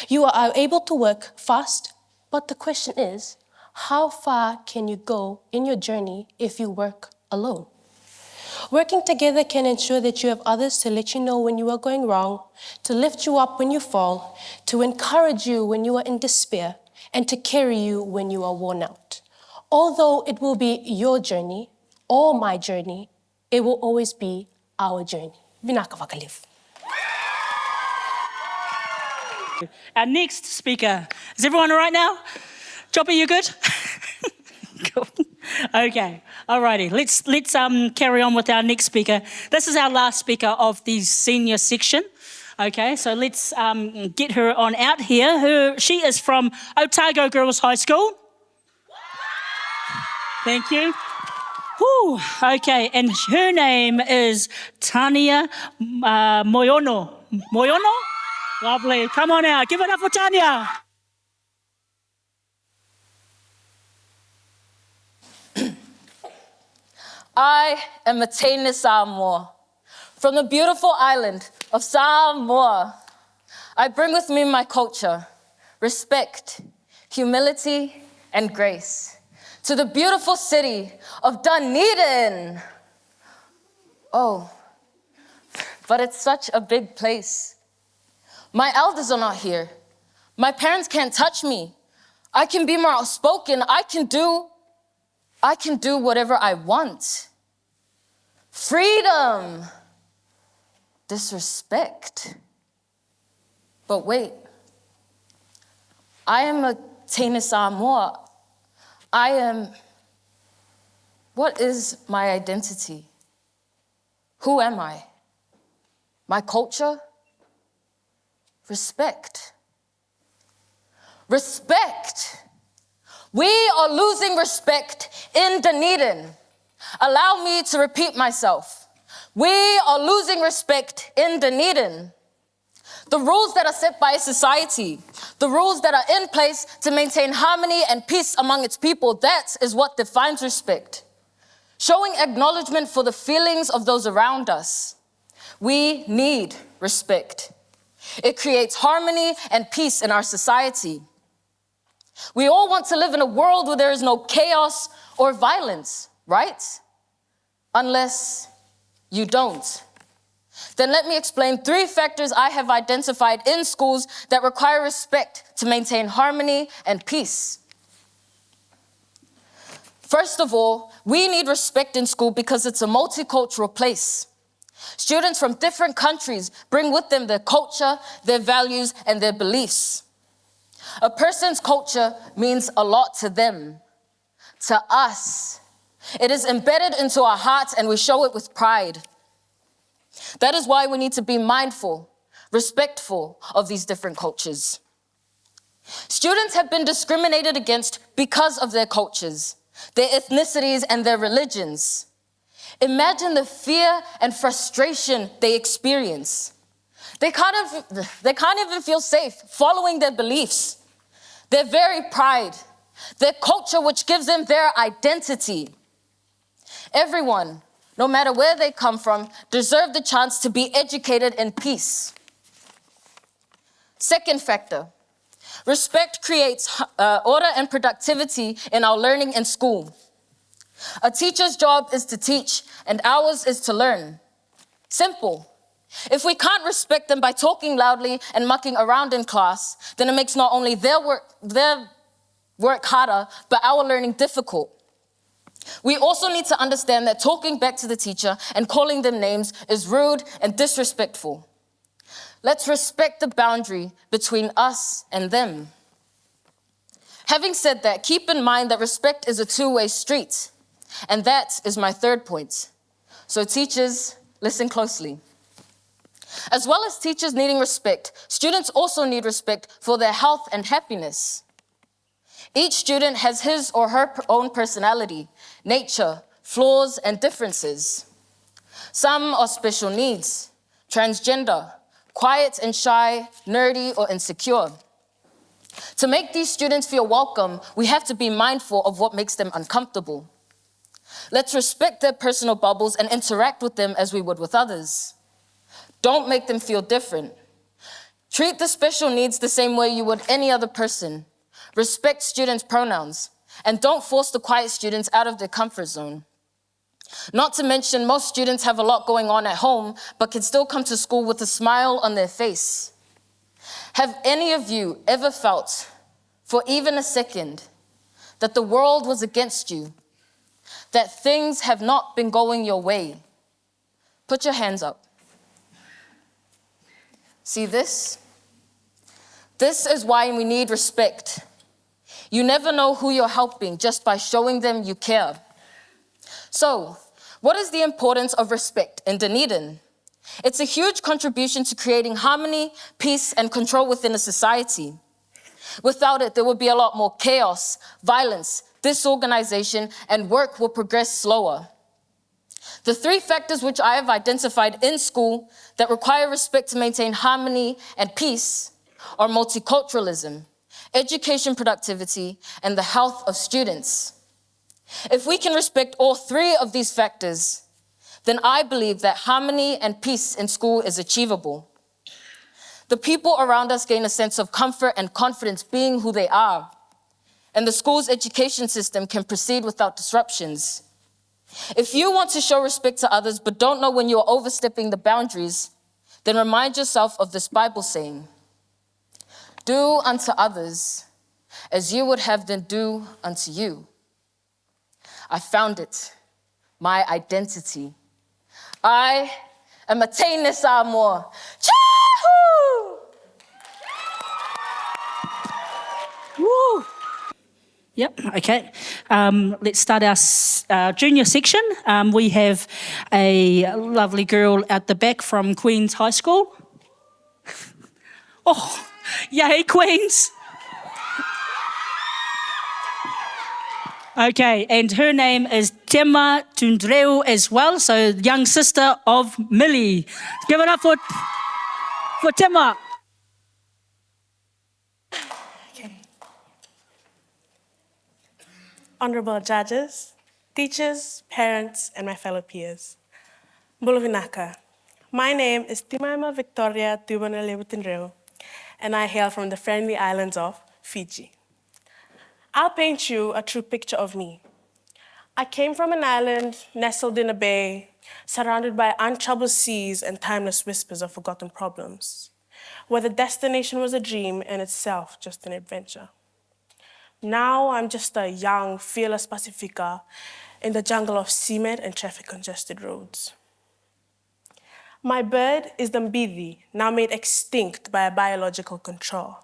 You are able to work fast, but the question is, how far can you go in your journey if you work alone? Working together can ensure that you have others to let you know when you are going wrong, to lift you up when you fall, to encourage you when you are in despair, and to carry you when you are worn out. Although it will be your journey or my journey, it will always be our journey. Vinaka Vakaliv. Our next speaker. Is everyone all right now? Choppy, you good? Cool. Okay, alrighty. Let's carry on with our next speaker. This is our last speaker of the senior section. Okay, so let's get her on out here. She is from Otago Girls High School. Thank you. Woo, okay, and her name is Tania Moyono. Moyono? Lovely. Come on out. Give it up for Tania. I am Matene Samoa, from the beautiful island of Samoa. I bring with me my culture, respect, humility, and grace to the beautiful city of Dunedin. Oh, but it's such a big place. My elders are not here. My parents can't touch me. I can be more outspoken. I can do whatever I want. Freedom. Disrespect. But wait. I am a Tene Samoa. What is my identity? Who am I? My culture? Respect. Respect. We are losing respect in Dunedin. Allow me to repeat myself. We are losing respect in Dunedin. The rules that are set by society, the rules that are in place to maintain harmony and peace among its people, that is what defines respect. Showing acknowledgement for the feelings of those around us. We need respect. It creates harmony and peace in our society. We all want to live in a world where there is no chaos or violence, right? Unless you don't. Then let me explain 3 factors I have identified in schools that require respect to maintain harmony and peace. First of all, we need respect in school because it's a multicultural place. Students from different countries bring with them their culture, their values, and their beliefs. A person's culture means a lot to them, to us. It is embedded into our hearts and we show it with pride. That is why we need to be mindful, respectful of these different cultures. Students have been discriminated against because of their cultures, their ethnicities, and their religions. Imagine the fear and frustration they experience. They can't even feel safe following their beliefs, their very pride, their culture which gives them their identity. Everyone, no matter where they come from, deserve the chance to be educated in peace. Second factor, respect creates order and productivity in our learning in school. A teacher's job is to teach and ours is to learn. Simple. If we can't respect them by talking loudly and mucking around in class, then it makes not only their work harder, but our learning difficult. We also need to understand that talking back to the teacher and calling them names is rude and disrespectful. Let's respect the boundary between us and them. Having said that, keep in mind that respect is a two-way street. And that is my third point. So teachers, listen closely. As well as teachers needing respect, students also need respect for their health and happiness. Each student has his or her own personality, nature, flaws, and differences. Some are special needs, transgender, quiet and shy, nerdy, or insecure. To make these students feel welcome, we have to be mindful of what makes them uncomfortable. Let's respect their personal bubbles and interact with them as we would with others. Don't make them feel different. Treat the special needs the same way you would any other person. Respect students' pronouns, and don't force the quiet students out of their comfort zone. Not to mention, most students have a lot going on at home, but can still come to school with a smile on their face. Have any of you ever felt, for even a second, that the world was against you, that things have not been going your way? Put your hands up. See this? This is why we need respect. You never know who you're helping just by showing them you care. So, what is the importance of respect in Dunedin? It's a huge contribution to creating harmony, peace, and control within a society. Without it, there would be a lot more chaos, violence, disorganization, and work will progress slower. The 3 factors which I have identified in school that require respect to maintain harmony and peace are multiculturalism, education productivity, and the health of students. If we can respect all 3 of these factors, then I believe that harmony and peace in school is achievable. The people around us gain a sense of comfort and confidence being who they are, and the school's education system can proceed without disruptions. If you want to show respect to others but don't know when you're overstepping the boundaries, then remind yourself of this Bible saying, "Do unto others as you would have them do unto you." I found it, my identity. I am a Taina Samoa. Chahoo! Woo! Yep, okay. Let's start our junior section. We have a lovely girl at the back from Queen's High School. Oh, yay, Queens! Okay, and her name is Tema Tundreu as well, so young sister of Millie. Give it up for Tema. Honourable judges, teachers, parents, and my fellow peers. Buluvinaka. My name is Timaima Victoria Tubonelewutinreu, and I hail from the friendly islands of Fiji. I'll paint you a true picture of me. I came from an island nestled in a bay, surrounded by untroubled seas and timeless whispers of forgotten problems, where the destination was a dream and itself just an adventure. Now I'm just a young, fearless Pasifika in the jungle of cement and traffic-congested roads. My bird is the mbidi, now made extinct by a biological control.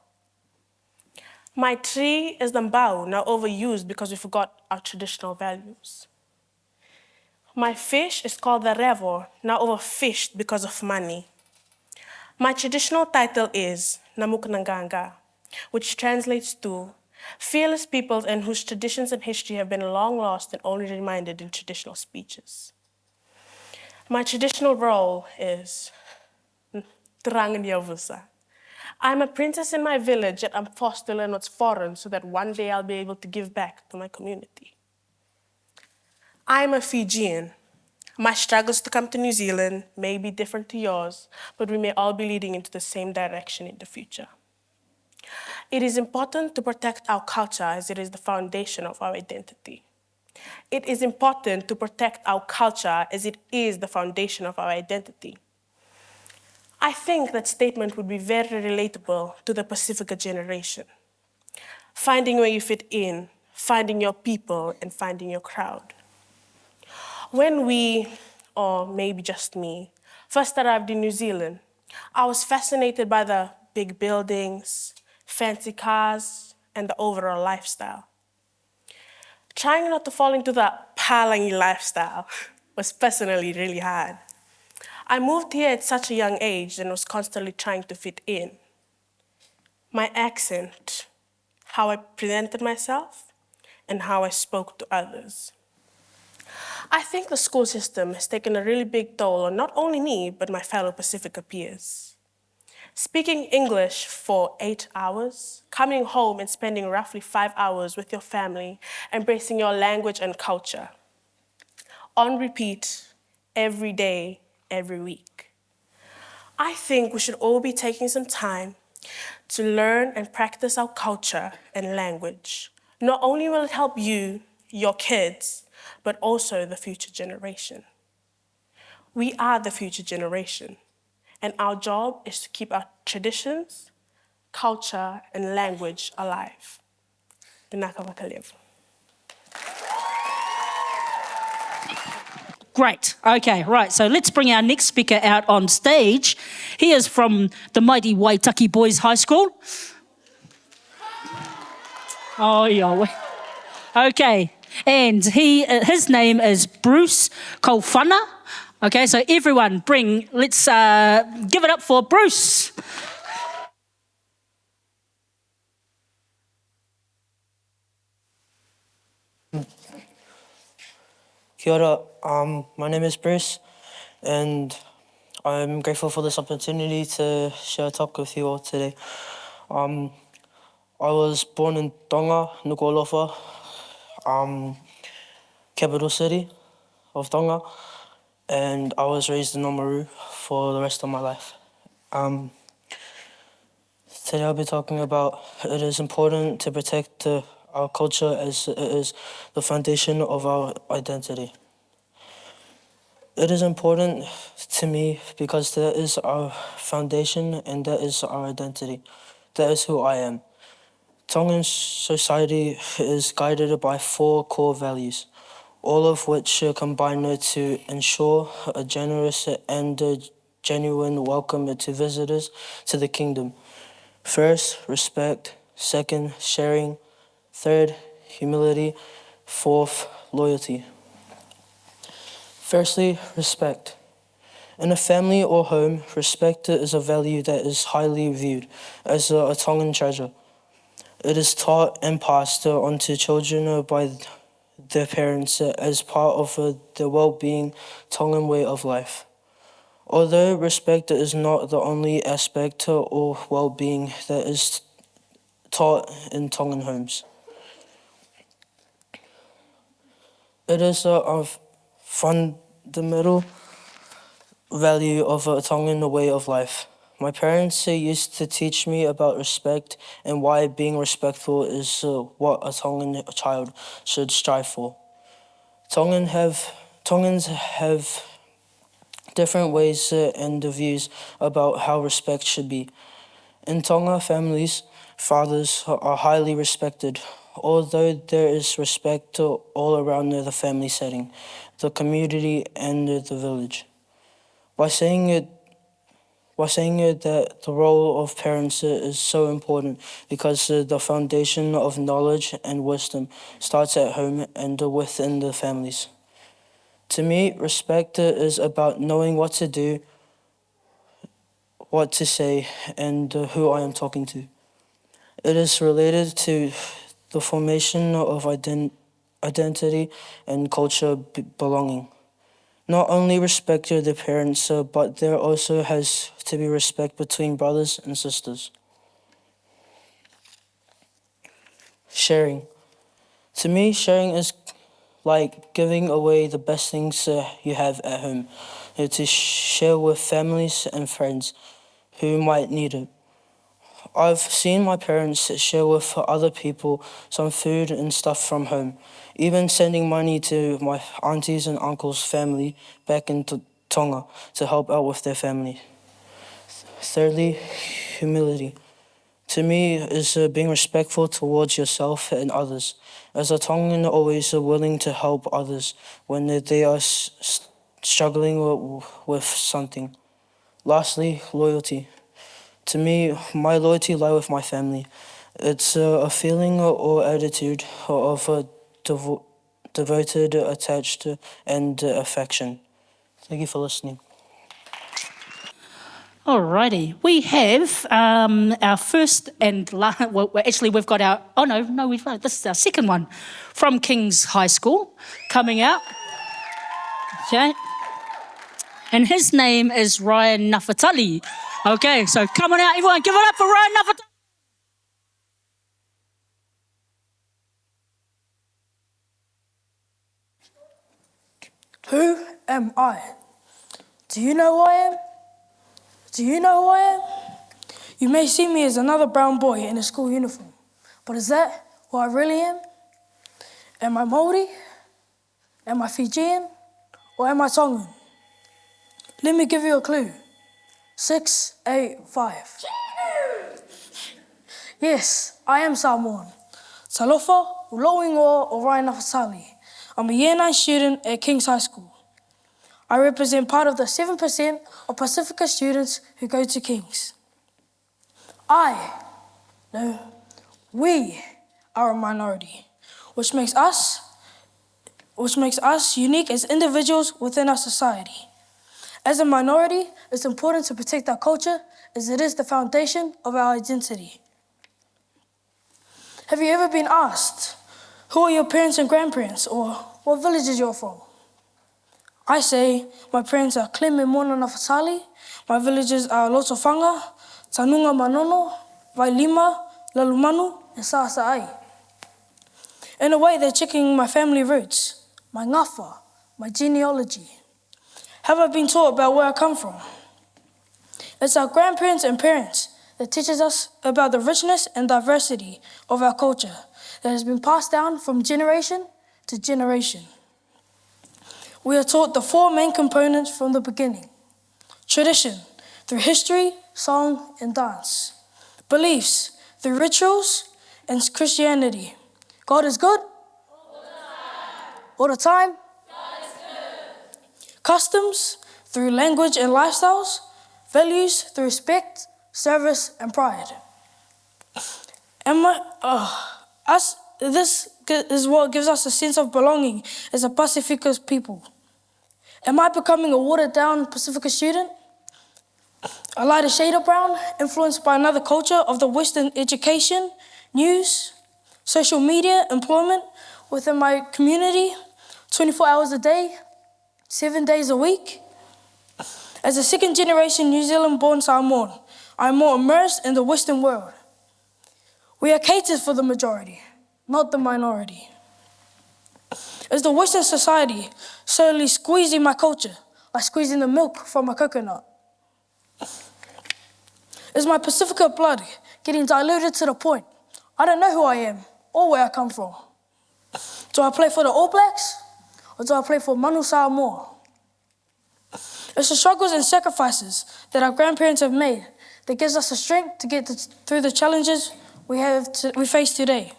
My tree is the mbau, now overused because we forgot our traditional values. My fish is called the revo, now overfished because of money. My traditional title is Namuknanganga, which translates to fearless peoples and whose traditions and history have been long lost and only reminded in traditional speeches. My traditional role is Tranganyavusa. I'm a princess in my village, yet I'm forced to learn what's foreign so that one day I'll be able to give back to my community. I'm a Fijian. My struggles to come to New Zealand may be different to yours, but we may all be leading into the same direction in the future. It is important to protect our culture as it is the foundation of our identity. It is important to protect our culture as it is the foundation of our identity. I think that statement would be very relatable to the Pasifika generation. Finding where you fit in, finding your people, and finding your crowd. When we, or maybe just me, first arrived in New Zealand, I was fascinated by the big buildings, fancy cars, and the overall lifestyle. Trying not to fall into the Palangi lifestyle was personally really hard. I moved here at such a young age and was constantly trying to fit in. My accent, how I presented myself, and how I spoke to others. I think the school system has taken a really big toll on not only me, but my fellow Pasifika peers. Speaking English for 8 hours, coming home and spending roughly 5 hours with your family, embracing your language and culture. On repeat, every day, every week. I think we should all be taking some time to learn and practice our culture and language. Not only will it help you, your kids, but also the future generation. We are the future generation, and our job is to keep our traditions, culture, and language alive. Dunaka Wakalev. Great. Okay, right. So let's bring our next speaker out on stage. He is from the mighty Waitaki Boys High School. Oh, yeah. Okay. And his name is Bruce Kolfana. Okay, so everyone let's give it up for Bruce. Kia ora, my name is Bruce, and I'm grateful for this opportunity to share a talk with you all today. I was born in Tonga, Nuku'alofa, capital city of Tonga, and I was raised in Oamaru for the rest of my life. Today I'll be talking about it is important to protect our culture as it is the foundation of our identity. It is important to me because that is our foundation and that is our identity. That is who I am. Tongan society is guided by 4 core values, all of which combine to ensure a generous and a genuine welcome to visitors to the kingdom. First, respect. Second, sharing. Third, humility. Fourth, loyalty. Firstly, respect. In a family or home, respect is a value that is highly viewed as a Tongan treasure. It is taught and passed on to children by their parents as part of the well-being Tongan way of life. Although respect is not the only aspect or well-being that is taught in Tongan homes. It is a fundamental value of a Tongan way of life. My parents used to teach me about respect and why being respectful is what a Tongan child should strive for. Tongans have different ways and views about how respect should be. In Tonga families, fathers are highly respected, although there is respect all around the family setting, the community, and the village. By saying it that the role of parents is so important because the foundation of knowledge and wisdom starts at home and within the families. To me, respect is about knowing what to do, what to say, and who I am talking to. It is related to the formation of identity and culture belonging. Not only respect the parents, but there also has to be respect between brothers and sisters. Sharing. To me, sharing is like giving away the best things you have at home, to share with families and friends who might need it. I've seen my parents share with other people some food and stuff from home, even sending money to my aunties and uncles' family back in Tonga to help out with their family. Thirdly, humility. To me, is being respectful towards yourself and others. As a Tongan, always willing to help others when they are struggling with something. Lastly, loyalty. To me, my loyalty lies with my family. It's a feeling or attitude of devoted, attached, and affection. Thank you for listening. Alrighty, we have our first and last, well, actually we've got our, this is our second one from King's High School coming out. Okay. And his name is Ryan Nafatali. Okay, so come on out, everyone, give it up for Ryan Nafatali. Who am I? Do you know who I am? Do you know who I am? You may see me as another brown boy in a school uniform, but is that who I really am? Am I Māori? Am I Fijian? Or am I Tongan? Let me give you a clue. 685. Yes, I am Samoan. Talofa, Uloingoa, or Ryan Nafatali. I'm a Year 9 student at King's High School. I represent part of the 7% of Pasifika students who go to King's. We are a minority, which makes us unique as individuals within our society. As a minority, it's important to protect our culture as it is the foundation of our identity. Have you ever been asked, who are your parents and grandparents, or what villages you're from? I say, my parents are Clem and Mona Nafatali, my villages are Lotofanga, Tanunga Manono, Vailima, Lalumanu, and Sa'asa'ai. In a way, they're checking my family roots, my ngafa, my genealogy. Have I been taught about where I come from? It's our grandparents and parents that teaches us about the richness and diversity of our culture that has been passed down from generation to generation. We are taught the four main components from the beginning. Tradition, through history, song, and dance. Beliefs, through rituals and Christianity. God is good? All the time? God is good. Customs, through language and lifestyles. Values, through respect, service, and pride. This is what gives us a sense of belonging as a Pasifika people. Am I becoming a watered-down Pasifika student? A lighter shade of brown, influenced by another culture of the Western education, news, social media, employment within my community, 24 hours a day, 7 days a week? As a second-generation New Zealand-born Samoan, I'm more immersed in the Western world. We are catered for the majority, not the minority. Is the Western society slowly squeezing my culture, like squeezing the milk from a coconut? Is my Pasifika blood getting diluted to the point I don't know who I am or where I come from? Do I play for the All Blacks or do I play for Manu Samoa? It's the struggles and sacrifices that our grandparents have made that gives us the strength to get through the challenges we face today.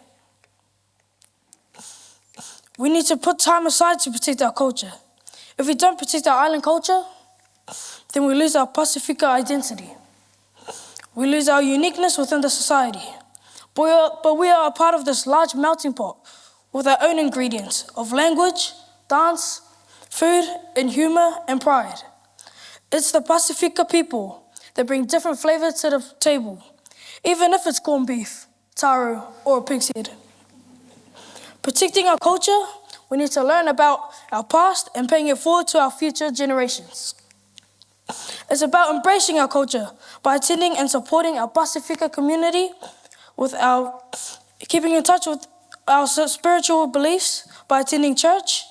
We need to put time aside to protect our culture. If we don't protect our island culture, then we lose our Pasifika identity. We lose our uniqueness within the society. But we are a part of this large melting pot with our own ingredients of language, dance, food, and humour and pride. It's the Pasifika people that bring different flavours to the table, even if it's corned beef, taro, or a pig's head. Protecting our culture, we need to learn about our past and paying it forward to our future generations. It's about embracing our culture by attending and supporting our Pasifika community, keeping in touch with our spiritual beliefs by attending church,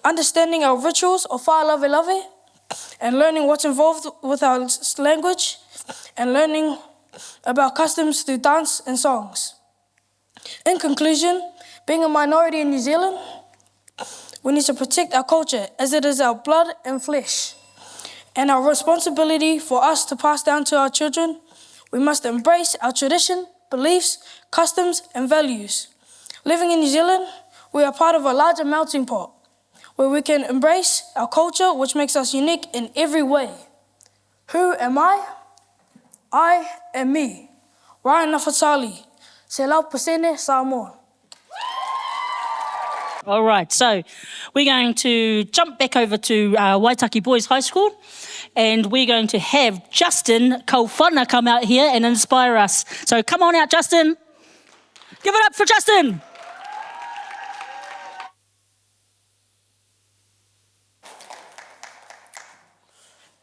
understanding our rituals of whālawe, and learning what's involved with our language, and learning about customs through dance and songs. In conclusion, being a minority in New Zealand, we need to protect our culture as it is our blood and flesh, and our responsibility for us to pass down to our children. We must embrace our tradition, beliefs, customs, and values. Living in New Zealand, we are part of a larger melting pot where we can embrace our culture, which makes us unique in every way. Who am I? I am me. Ryan Nafatali, Se lau pasene Samoa. All right, so we're going to jump back over to Waitaki Boys High School, and we're going to have Justin Kaufana come out here and inspire us. So come on out, Justin. Give it up for Justin.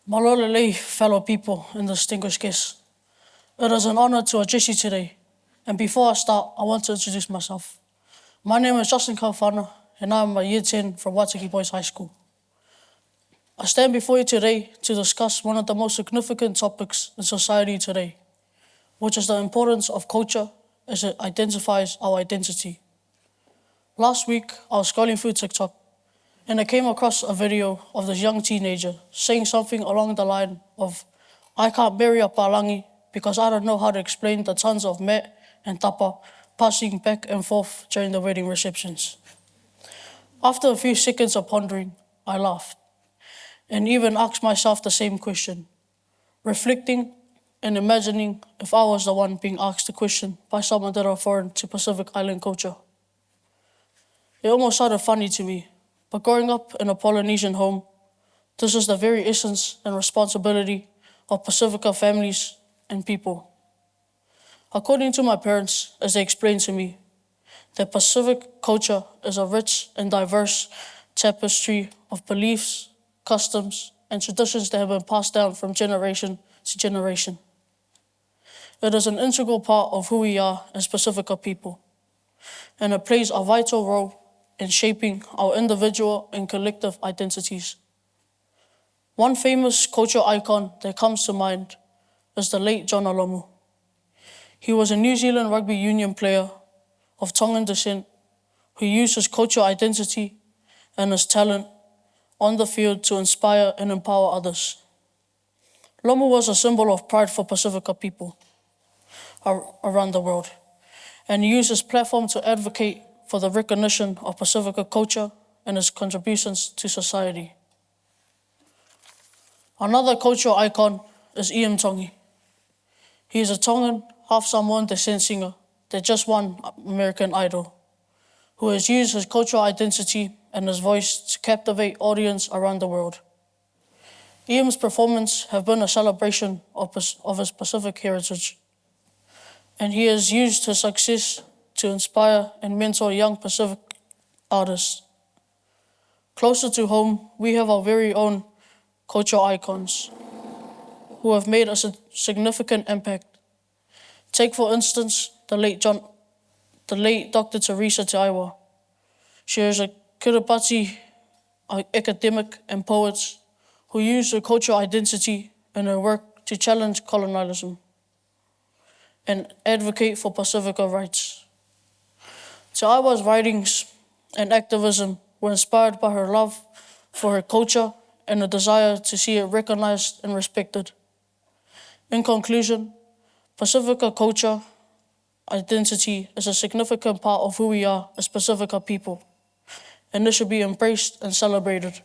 Malolelei, fellow people and distinguished guests. It is an honour to address you today. And before I start, I want to introduce myself. My name is Justin Kaufana, and I am a Year 10 from Waitaki Boys High School. I stand before you today to discuss one of the most significant topics in society today, which is the importance of culture as it identifies our identity. Last week, I was scrolling through TikTok, and I came across a video of this young teenager saying something along the line of, "I can't marry a Palangi because I don't know how to explain the tons of me and tapa passing back and forth during the wedding receptions." After a few seconds of pondering, I laughed and even asked myself the same question, reflecting and imagining if I was the one being asked the question by someone that are foreign to Pacific Island culture. It almost sounded funny to me, but growing up in a Polynesian home, this is the very essence and responsibility of Pasifika families and people. According to my parents, as they explained to me, the Pacific culture is a rich and diverse tapestry of beliefs, customs, and traditions that have been passed down from generation to generation. It is an integral part of who we are as Pasifika people, and it plays a vital role in shaping our individual and collective identities. One famous culture icon that comes to mind is the late John Alomu. He was a New Zealand rugby union player of Tongan descent who used his cultural identity and his talent on the field to inspire and empower others. Lomu was a symbol of pride for Pasifika people around the world, and he used his platform to advocate for the recognition of Pasifika culture and his contributions to society. Another cultural icon is Ian Tongi. He is a Tongan, half Samoan descent singer that just won American Idol, who has used his cultural identity and his voice to captivate audience around the world. Ian's performance have been a celebration of his Pacific heritage, and he has used his success to inspire and mentor young Pacific artists. Closer to home, we have our very own cultural icons who have made a significant impact. Take, for instance, the late Dr. Teresa Te Aiwa. She is a Kiribati academic and poet who used her cultural identity and her work to challenge colonialism and advocate for Pasifika rights. Te Aiwa's writings and activism were inspired by her love for her culture and a desire to see it recognized and respected. In conclusion, Pasifika culture identity is a significant part of who we are as Pasifika people, and this should be embraced and celebrated.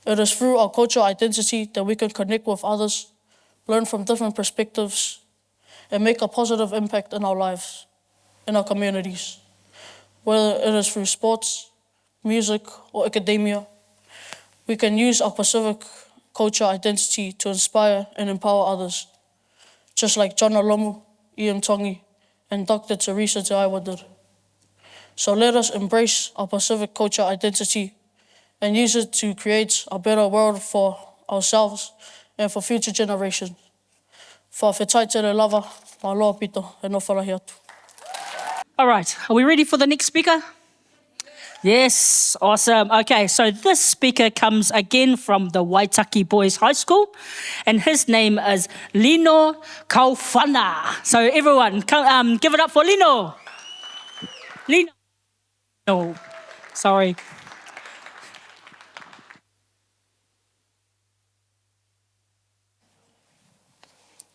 It is through our cultural identity that we can connect with others, learn from different perspectives, and make a positive impact in our lives, in our communities. Whether it is through sports, music, or academia, we can use our Pacific culture identity to inspire and empower others, just like John Alomu, Ian Tongi, and Dr. Teresa Te Aiwa did. So let us embrace our Pacific culture identity and use it to create a better world for ourselves and for future generations. For whetai te lava, ma loa pito, e no wharahi atu. All right, are we ready for the next speaker? Yes, awesome. Okay, so this speaker comes again from the Waitaki Boys High School, and his name is Lino Kaufana. So everyone, give it up for Lino. Lino. No, sorry.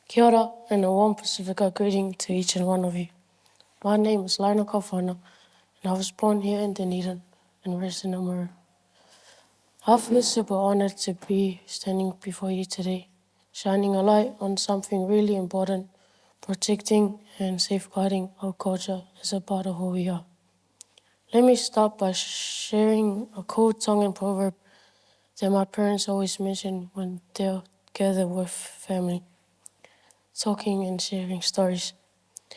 Kia ora, and a warm Pasifika greeting to each and one of you. My name is Lino Kaufana, and I was born here in Dunedin and raised in Oamaru. I feel super honored to be standing before you today, shining a light on something really important. Protecting and safeguarding our culture is a part of who we are. Let me start by sharing a cool Tongan proverb that my parents always mention when they're together with family, talking and sharing stories.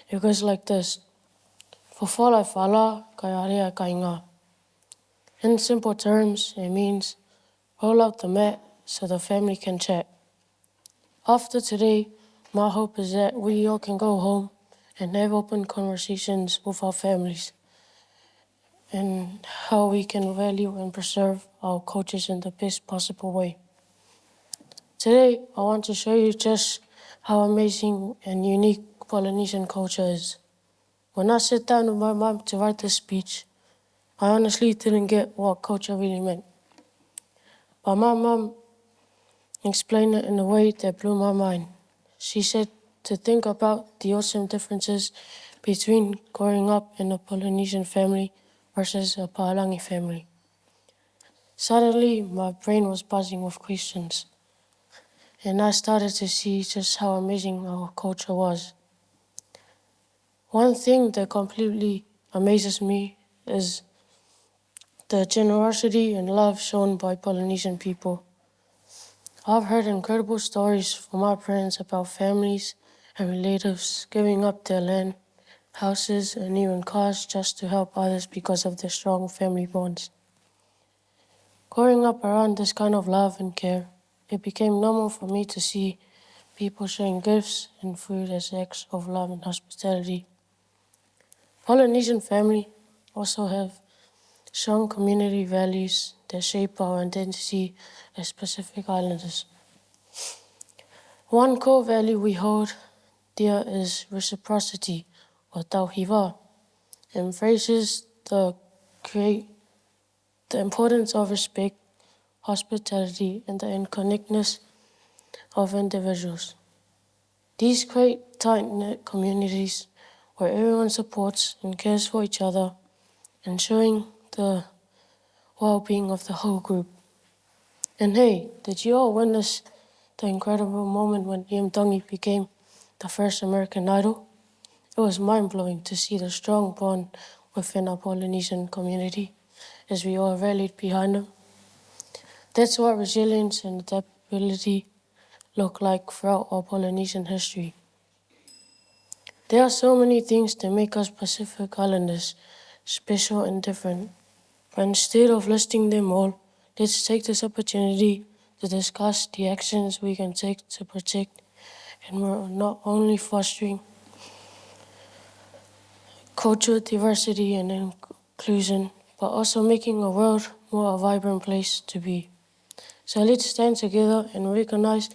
It goes like this: Fofolai fala, kai area kai ngā. In simple terms, it means roll out the mat so the family can chat. After today, my hope is that we all can go home and have open conversations with our families and how we can value and preserve our cultures in the best possible way. Today, I want to show you just how amazing and unique Polynesian culture is. When I sat down with my mom to write this speech, I honestly didn't get what culture really meant. But my mom explained it in a way that blew my mind. She said to think about the awesome differences between growing up in a Polynesian family versus a Palangi family. Suddenly, my brain was buzzing with questions, and I started to see just how amazing our culture was. One thing that completely amazes me is the generosity and love shown by Polynesian people. I've heard incredible stories from my parents about families and relatives giving up their land, houses, and even cars just to help others because of their strong family bonds. Growing up around this kind of love and care, it became normal for me to see people sharing gifts and food as acts of love and hospitality. Polynesian family also have strong community values that shape our identity as Pacific Islanders. One core value we hold dear is reciprocity, or tauhiwa, embraces the importance of respect, hospitality, and the interconnectedness of individuals. These create tight-knit communities where everyone supports and cares for each other, ensuring the well-being of the whole group. And hey, did you all witness the incredible moment when Ian Tongi became the first American Idol? It was mind-blowing to see the strong bond within our Polynesian community as we all rallied behind him. That's what resilience and adaptability look like throughout our Polynesian history. There are so many things that make us Pacific Islanders special and different, but instead of listing them all, let's take this opportunity to discuss the actions we can take to protect and we're not only fostering cultural diversity and inclusion, but also making a world more a vibrant place to be. So let's stand together and recognize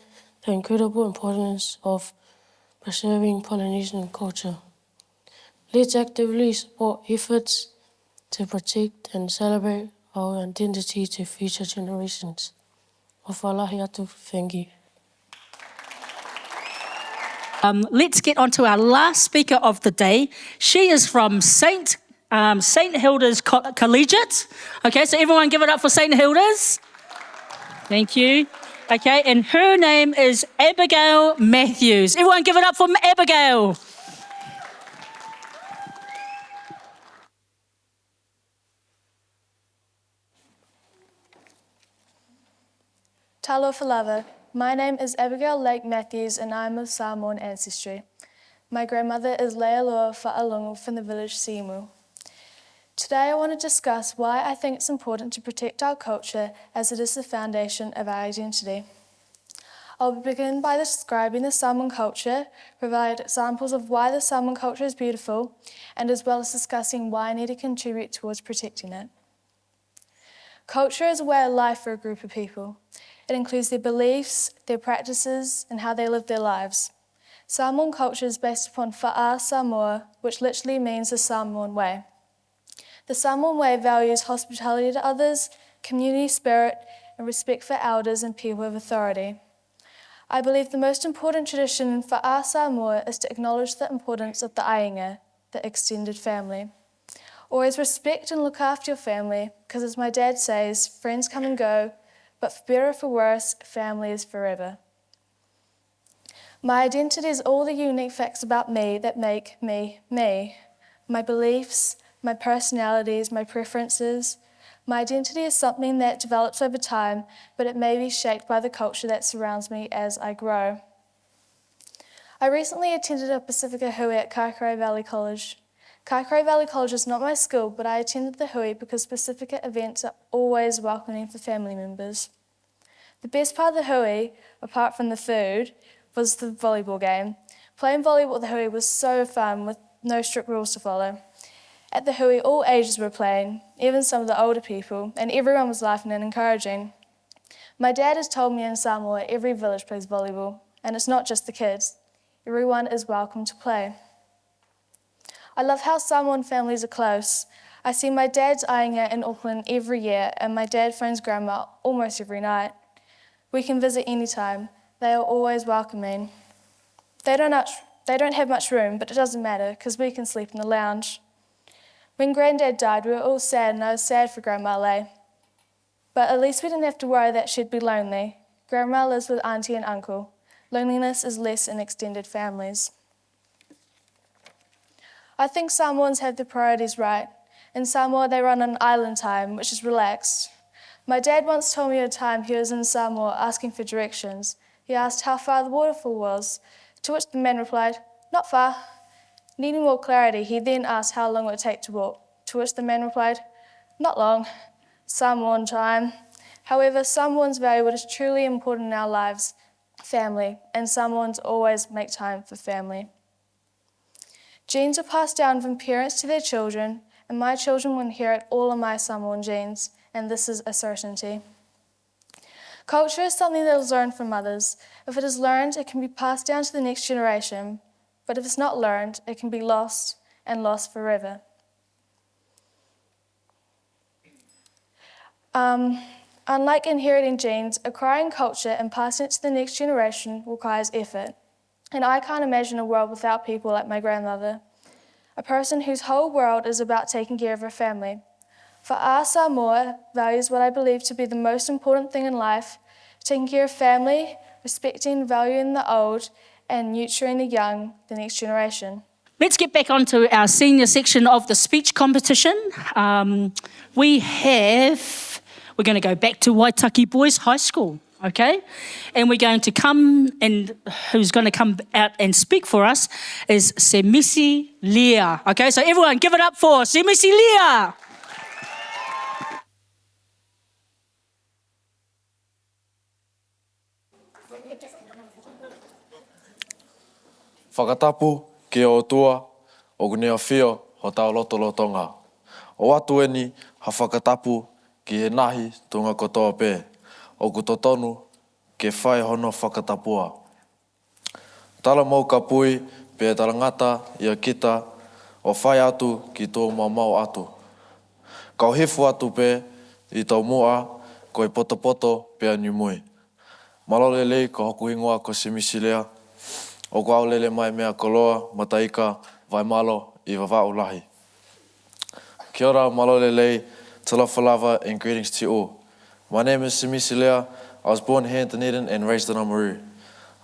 the incredible importance of preserving Polynesian culture. Let's actively support efforts to protect and celebrate our identity to future generations. O whalahi atu, thank you. Let's get on to our last speaker of the day. She is from St. Hilda's Collegiate. Okay, so everyone give it up for St. Hilda's. Thank you. Okay, and her name is Abigail Matthews. Everyone give it up for Abigail. Talofa lava. My name is Abigail Lake Matthews and I'm of Samoan ancestry. My grandmother is Lealoa Fa'alongo from the village Simu. Today I want to discuss why I think it's important to protect our culture as it is the foundation of our identity. I'll begin by describing the Samoan culture, provide examples of why the Samoan culture is beautiful, and as well as discussing why I need to contribute towards protecting it. Culture is a way of life for a group of people. It includes their beliefs, their practices, and how they live their lives. Samoan culture is based upon Fa'a Samoa, which literally means the Samoan way. The Samoan way values hospitality to others, community spirit, and respect for elders and people of authority. I believe the most important tradition in Fa'a Samoa is to acknowledge the importance of the ainga, the extended family. Always respect and look after your family, because as my dad says, friends come and go, but for better or for worse, family is forever. My identity is all the unique facts about me that make me me. My beliefs, my personalities, my preferences. My identity is something that develops over time, but it may be shaped by the culture that surrounds me as I grow. I recently attended a Pasifika hui at Kaikorai Valley College. Kaikorai Valley College is not my school, but I attended the hui because Pasifika events are always welcoming for family members. The best part of the hui, apart from the food, was the volleyball game. Playing volleyball at the hui was so fun with no strict rules to follow. At the hui, all ages were playing, even some of the older people, and everyone was laughing and encouraging. My dad has told me in Samoa every village plays volleyball, and it's not just the kids. Everyone is welcome to play. I love how Samoan families are close. I see my dad's ainga in Auckland every year, and my dad phones grandma almost every night. We can visit anytime. They are always welcoming. They don't have much room, but it doesn't matter because we can sleep in the lounge. When Granddad died, we were all sad, and I was sad for Grandma Lay. But at least we didn't have to worry that she'd be lonely. Grandma lives with Auntie and Uncle. Loneliness is less in extended families. I think Samoans have their priorities right. In Samoa, they run on island time, which is relaxed. My dad once told me a time he was in Samoa asking for directions. He asked how far the waterfall was, to which the man replied, "Not far." Needing more clarity, he then asked how long it would take to walk, to which the man replied, "Not long, Samoan time." However, Samoans value what is truly important in our lives, family, and Samoans always make time for family. Genes are passed down from parents to their children, and my children will inherit all of my Samoan genes, and this is a certainty. Culture is something that is learned from others. If it is learned, it can be passed down to the next generation. But if it's not learned, it can be lost and lost forever. Unlike inheriting genes, acquiring culture and passing it to the next generation requires effort. And I can't imagine a world without people like my grandmother, a person whose whole world is about taking care of her family. Fa'a Samoa values what I believe to be the most important thing in life, taking care of family, respecting and valuing the old, and nurturing the young, the next generation. Let's get back onto our senior section of the speech competition. We're going to go back to Waitaki Boys High School, okay? And we're going to who's going to come out and speak for us is Semisi Lia. Okay, so everyone give it up for Semisi Lia. Whakatapu ke o tua o gunea whio ho tau lotolotonga. O atu eni ha whakatapu ki he nahi tunga kotoa pē. O ku totonu ke whai hono whakatapua. Tala mau ka pui, pe talangata ia kita, o whai atu ki tō mau atu. Kau hefu atu pe, i tau moa, ko i poto pe anu mui. Malole lei ko hoku ingoa ko simisi lea, o ko aulele mai mea koloa, mataika, vai malo, i wawau lahi. Kia ora, malole lei, talofa lava, and greetings to you all. My name is Simisi Lea. I was born here in Dunedin and raised in Oamaru.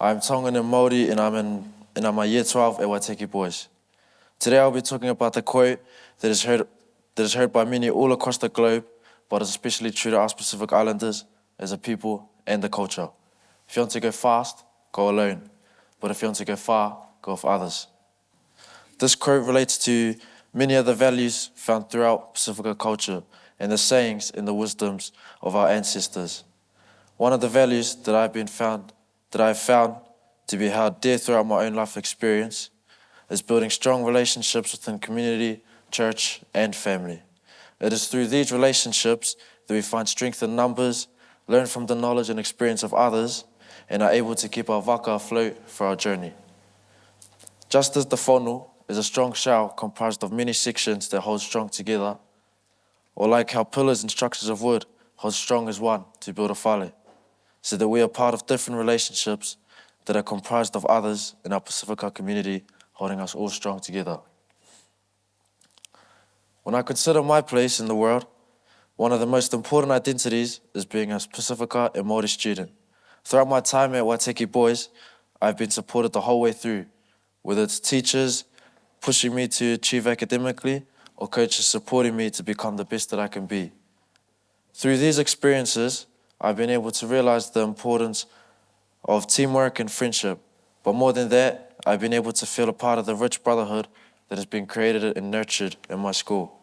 I'm Tongan and Māori, and I'm a year 12 at Waitaki Boys. Today I'll be talking about a quote that is heard by many all across the globe, but is especially true to us Pacific Islanders as a people and the culture. If you want to go fast, go alone. But if you want to go far, go with others. This quote relates to many other values found throughout Pasifika culture and the sayings and the wisdoms of our ancestors. One of the values that I've found to be held dear throughout my own life experience is building strong relationships within community, church, and family. It is through these relationships that we find strength in numbers, learn from the knowledge and experience of others, and are able to keep our waka afloat for our journey. Just as the whānau is a strong shell comprised of many sections that hold strong together, or like how pillars and structures of wood hold strong as one to build a whale, so that we are part of different relationships that are comprised of others in our Pasifika community, holding us all strong together. When I consider my place in the world, one of the most important identities is being a Pasifika and Māori student. Throughout my time at Waitaki Boys, I've been supported the whole way through, whether it's teachers pushing me to achieve academically or coaches supporting me to become the best that I can be. Through these experiences, I've been able to realize the importance of teamwork and friendship, but more than that, I've been able to feel a part of the rich brotherhood that has been created and nurtured in my school.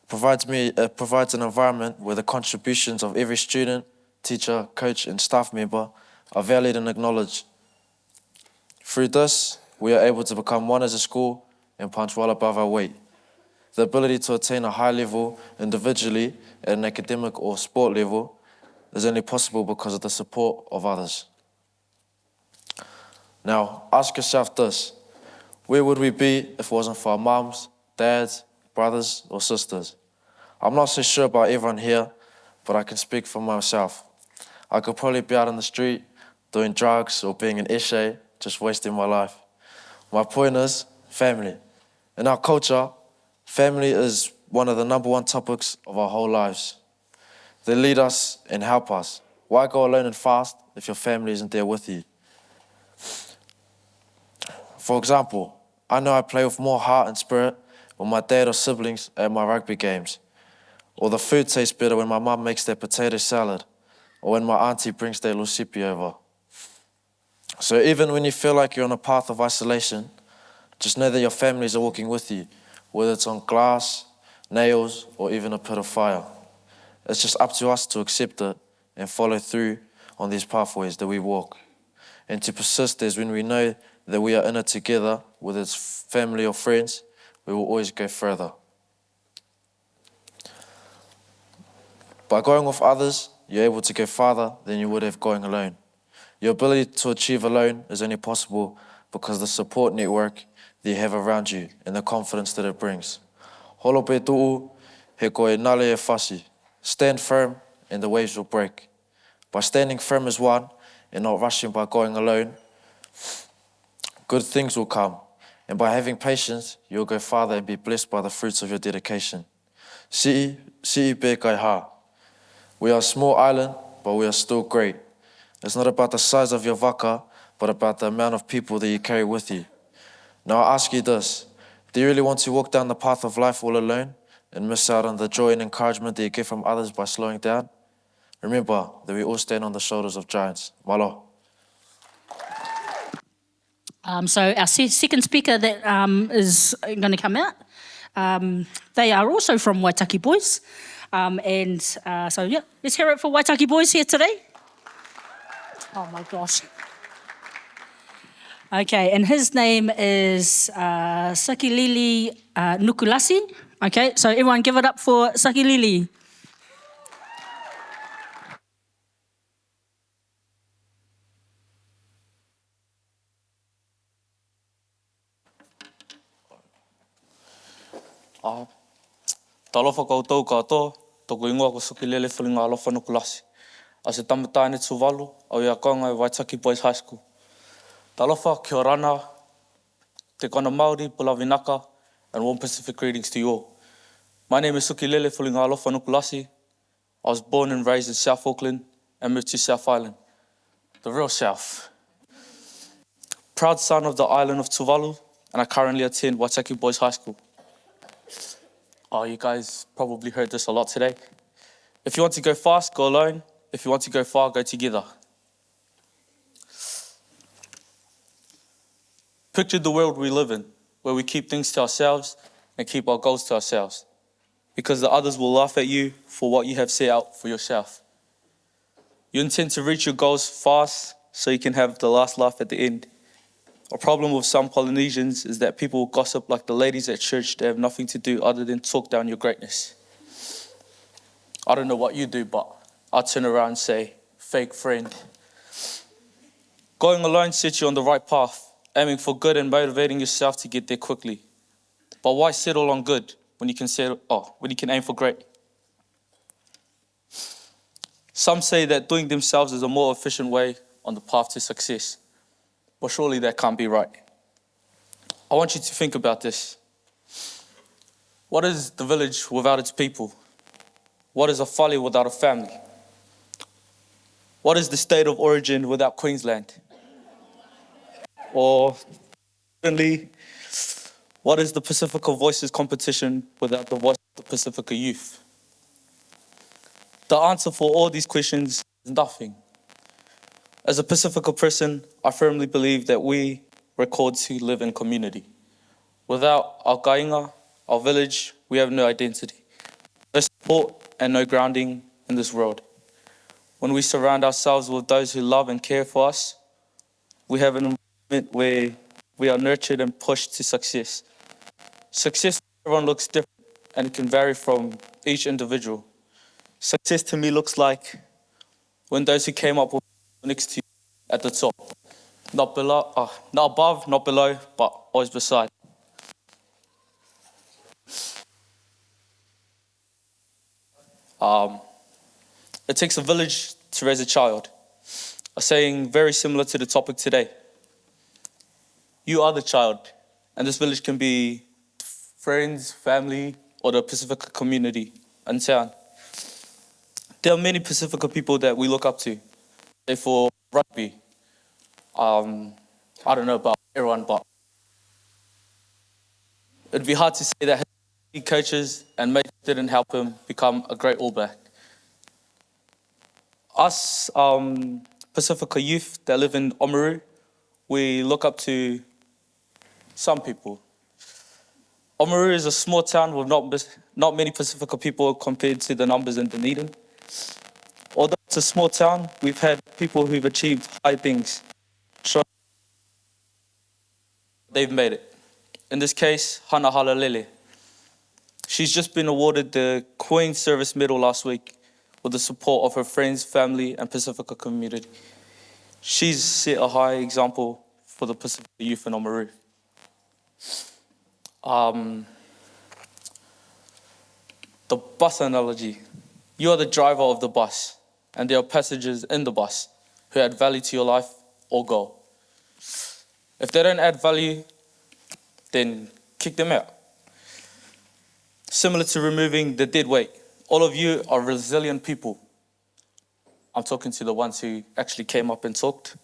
It provides an environment where the contributions of every student, teacher, coach, and staff member are valued and acknowledged. Through this, we are able to become one as a school and punch well above our weight. The ability to attain a high level individually at an academic or sport level is only possible because of the support of others. Now, ask yourself this: where would we be if it wasn't for our mums, dads, brothers, or sisters? I'm not so sure about everyone here, but I can speak for myself. I could probably be out on the street doing drugs or being an eshe, just wasting my life. My point is family. In our culture, family is one of the number one topics of our whole lives. They lead us and help us. Why go alone and fast if your family isn't there with you? For example, I know I play with more heart and spirit when my dad or siblings are at my rugby games, or the food tastes better when my mum makes their potato salad, or when my auntie brings their lusipi over. So even when you feel like you're on a path of isolation, just know that your families are walking with you, whether it's on glass, nails, or even a pit of fire. It's just up to us to accept it and follow through on these pathways that we walk. And to persist is when we know that we are in it together, whether it's family or friends, we will always go further. By going with others, you're able to go farther than you would have going alone. Your ability to achieve alone is only possible because of the support network that you have around you and the confidence that it brings. Holope tu'u, he koe nale e whasi. Stand firm and the waves will break. By standing firm as one and not rushing by going alone, good things will come. And by having patience, you'll go farther and be blessed by the fruits of your dedication. Si'i pe kai ha. We are a small island, but we are still great. It's not about the size of your waka, but about the amount of people that you carry with you. Now I ask you this: do you really want to walk down the path of life all alone and miss out on the joy and encouragement that you get from others by slowing down? Remember that we all stand on the shoulders of giants. Malo. So our second speaker that is going to come out, they are also from Waitaki Boys. Let's hear it for Waitaki Boys here today. Oh my gosh. Okay, and his name is Sakilili Nukulasi. Okay, so everyone give it up for Sakilili. Ta alofa koutou katoa, toko ingoa ko sukilele whilinga alofa no kulasi. A se tamatāne tuvalu, au ia kaunga e Waitaki Boys High School. Ta alofa, kia rana, te kona Māori, Pulavinaka, and warm Pacific greetings to you all. My name is Sukilele Whilinga alofa no kulasi. I was born and raised in South Auckland and moved to South Island, the real South. Proud son of the island of Tuvalu, and I currently attend Waitaki Boys High School. Oh, you guys probably heard this a lot today. If you want to go fast, go alone. If you want to go far, go together. Picture the world we live in, where we keep things to ourselves and keep our goals to ourselves, because the others will laugh at you for what you have set out for yourself. You intend to reach your goals fast so you can have the last laugh at the end. A problem with some Polynesians is that people gossip like the ladies at church. They have nothing to do other than talk down your greatness. I don't know what you do, but I'll turn around and say, fake friend. Going alone sets you on the right path, aiming for good and motivating yourself to get there quickly. But why settle on good when you can aim for great? Some say that doing themselves is a more efficient way on the path to success. But surely that can't be right. I want you to think about this. What is the village without its people? What is a whale without a family? What is the state of origin without Queensland? Or, certainly, what is the Pasifika Voices competition without the voice of the Pasifika youth? The answer for all these questions is nothing. As a Pasifika person, I firmly believe that we were called to live in community. Without our kainga, our village, we have no identity, no support and no grounding in this world. When we surround ourselves with those who love and care for us, we have an environment where we are nurtured and pushed to success. Success for everyone looks different and it can vary from each individual. Success to me looks like when those who came up with next to you at the top. Not below, not above, not below, but always beside. It takes a village to raise a child. A saying very similar to the topic today. You are the child, and this village can be friends, family, or the Pasifika community and town. There are many Pasifika people that we look up to. Say for rugby, I don't know about everyone, but it'd be hard to say that his coaches and mates didn't help him become a great All Black. Us Pasifika youth that live in Oamaru, we look up to some people. Oamaru is a small town with not many Pasifika people compared to the numbers in Dunedin. Although it's a small town, we've had people who've achieved high things. They've made it. In this case, Hana Halalele. She's just been awarded the Queen's Service Medal last week with the support of her friends, family, and Pasifika community. She's set a high example for the Pasifika youth in Oamaru. The bus analogy. You are the driver of the bus, and there are passengers in the bus who add value to your life or goal. If they don't add value, then kick them out. Similar to removing the dead weight. All of you are resilient people. I'm talking to the ones who actually came up and talked.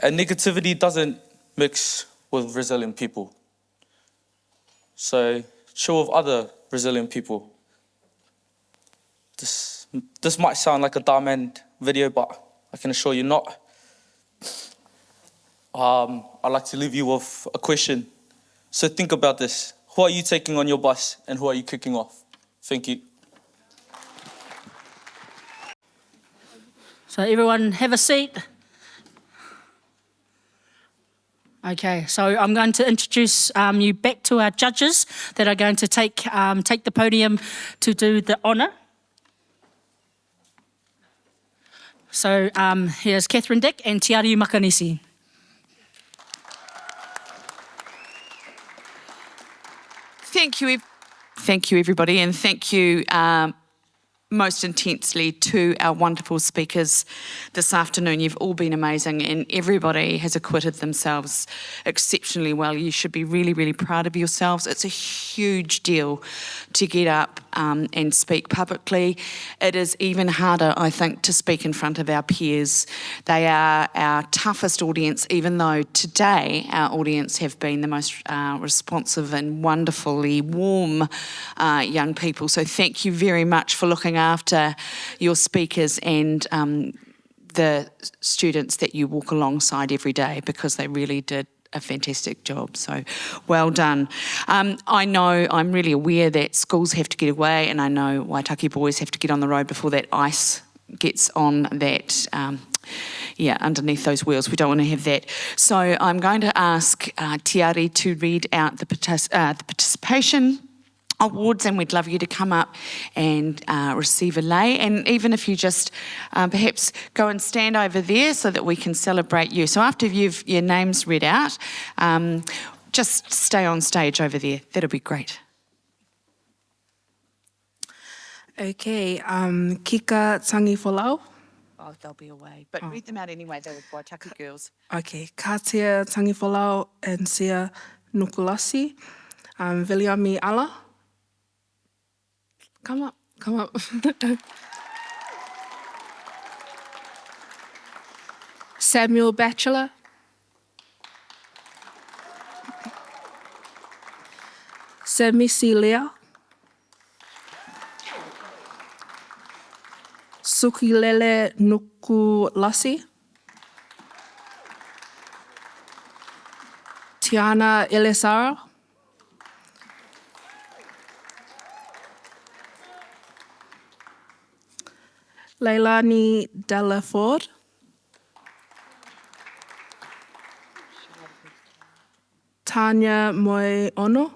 And negativity doesn't mix with resilient people. So chill with other resilient people. This might sound like a dumb end video, but I can assure you not. I'd like to leave you with a question. So think about this. Who are you taking on your bus and who are you kicking off? Thank you. So everyone have a seat. Okay, so I'm going to introduce you back to our judges that are going to take the podium to do the honour. So here's Catherine Dick and Tiari Makanisi. Thank you, everybody, and thank you most intensely to our wonderful speakers this afternoon. You've all been amazing, and everybody has acquitted themselves exceptionally well. You should be really, really proud of yourselves. It's a huge deal to get up and speak publicly. It is even harder, I think, to speak in front of our peers. They are our toughest audience, even though today our audience have been the most responsive and wonderfully warm young people. So thank you very much for looking after your speakers and the students that you walk alongside every day, because they really did a fantastic job. So well done. I know, I'm really aware that schools have to get away, and I know Waitaki boys have to get on the road before that ice gets on that, underneath those wheels. We don't want to have that. So I'm going to ask Tiari to read out the participation awards, and we'd love you to come up and receive a lei. And even if you just perhaps go and stand over there so that we can celebrate you. So after your name's read out, just stay on stage over there. That'll be great. Okay, kika tangi folau. Oh, they'll be away. But read them out anyway. They were Waitaki girls. Okay, katia tangi folau and sia nukulasi. Viliami ala. Come up. Samuel Batchelor. Semisi Lea. Sukilele Nukulasi. Tiana Elisara. Leilani Delaford. Tanya Moe Ono.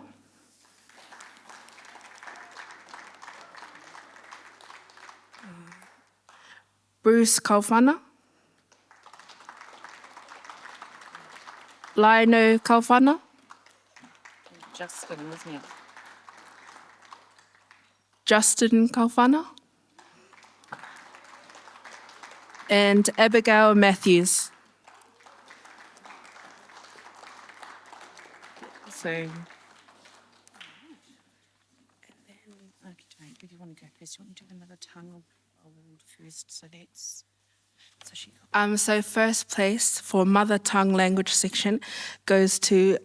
Bruce Kaufana. Lino Kaufana. Justin, wasn't it? Justin Kaufana. And Abigail Matthews. So, and then, if you want to go first, you want to do another tongue award first. So that's, So first place for Mother Tongue Language section goes to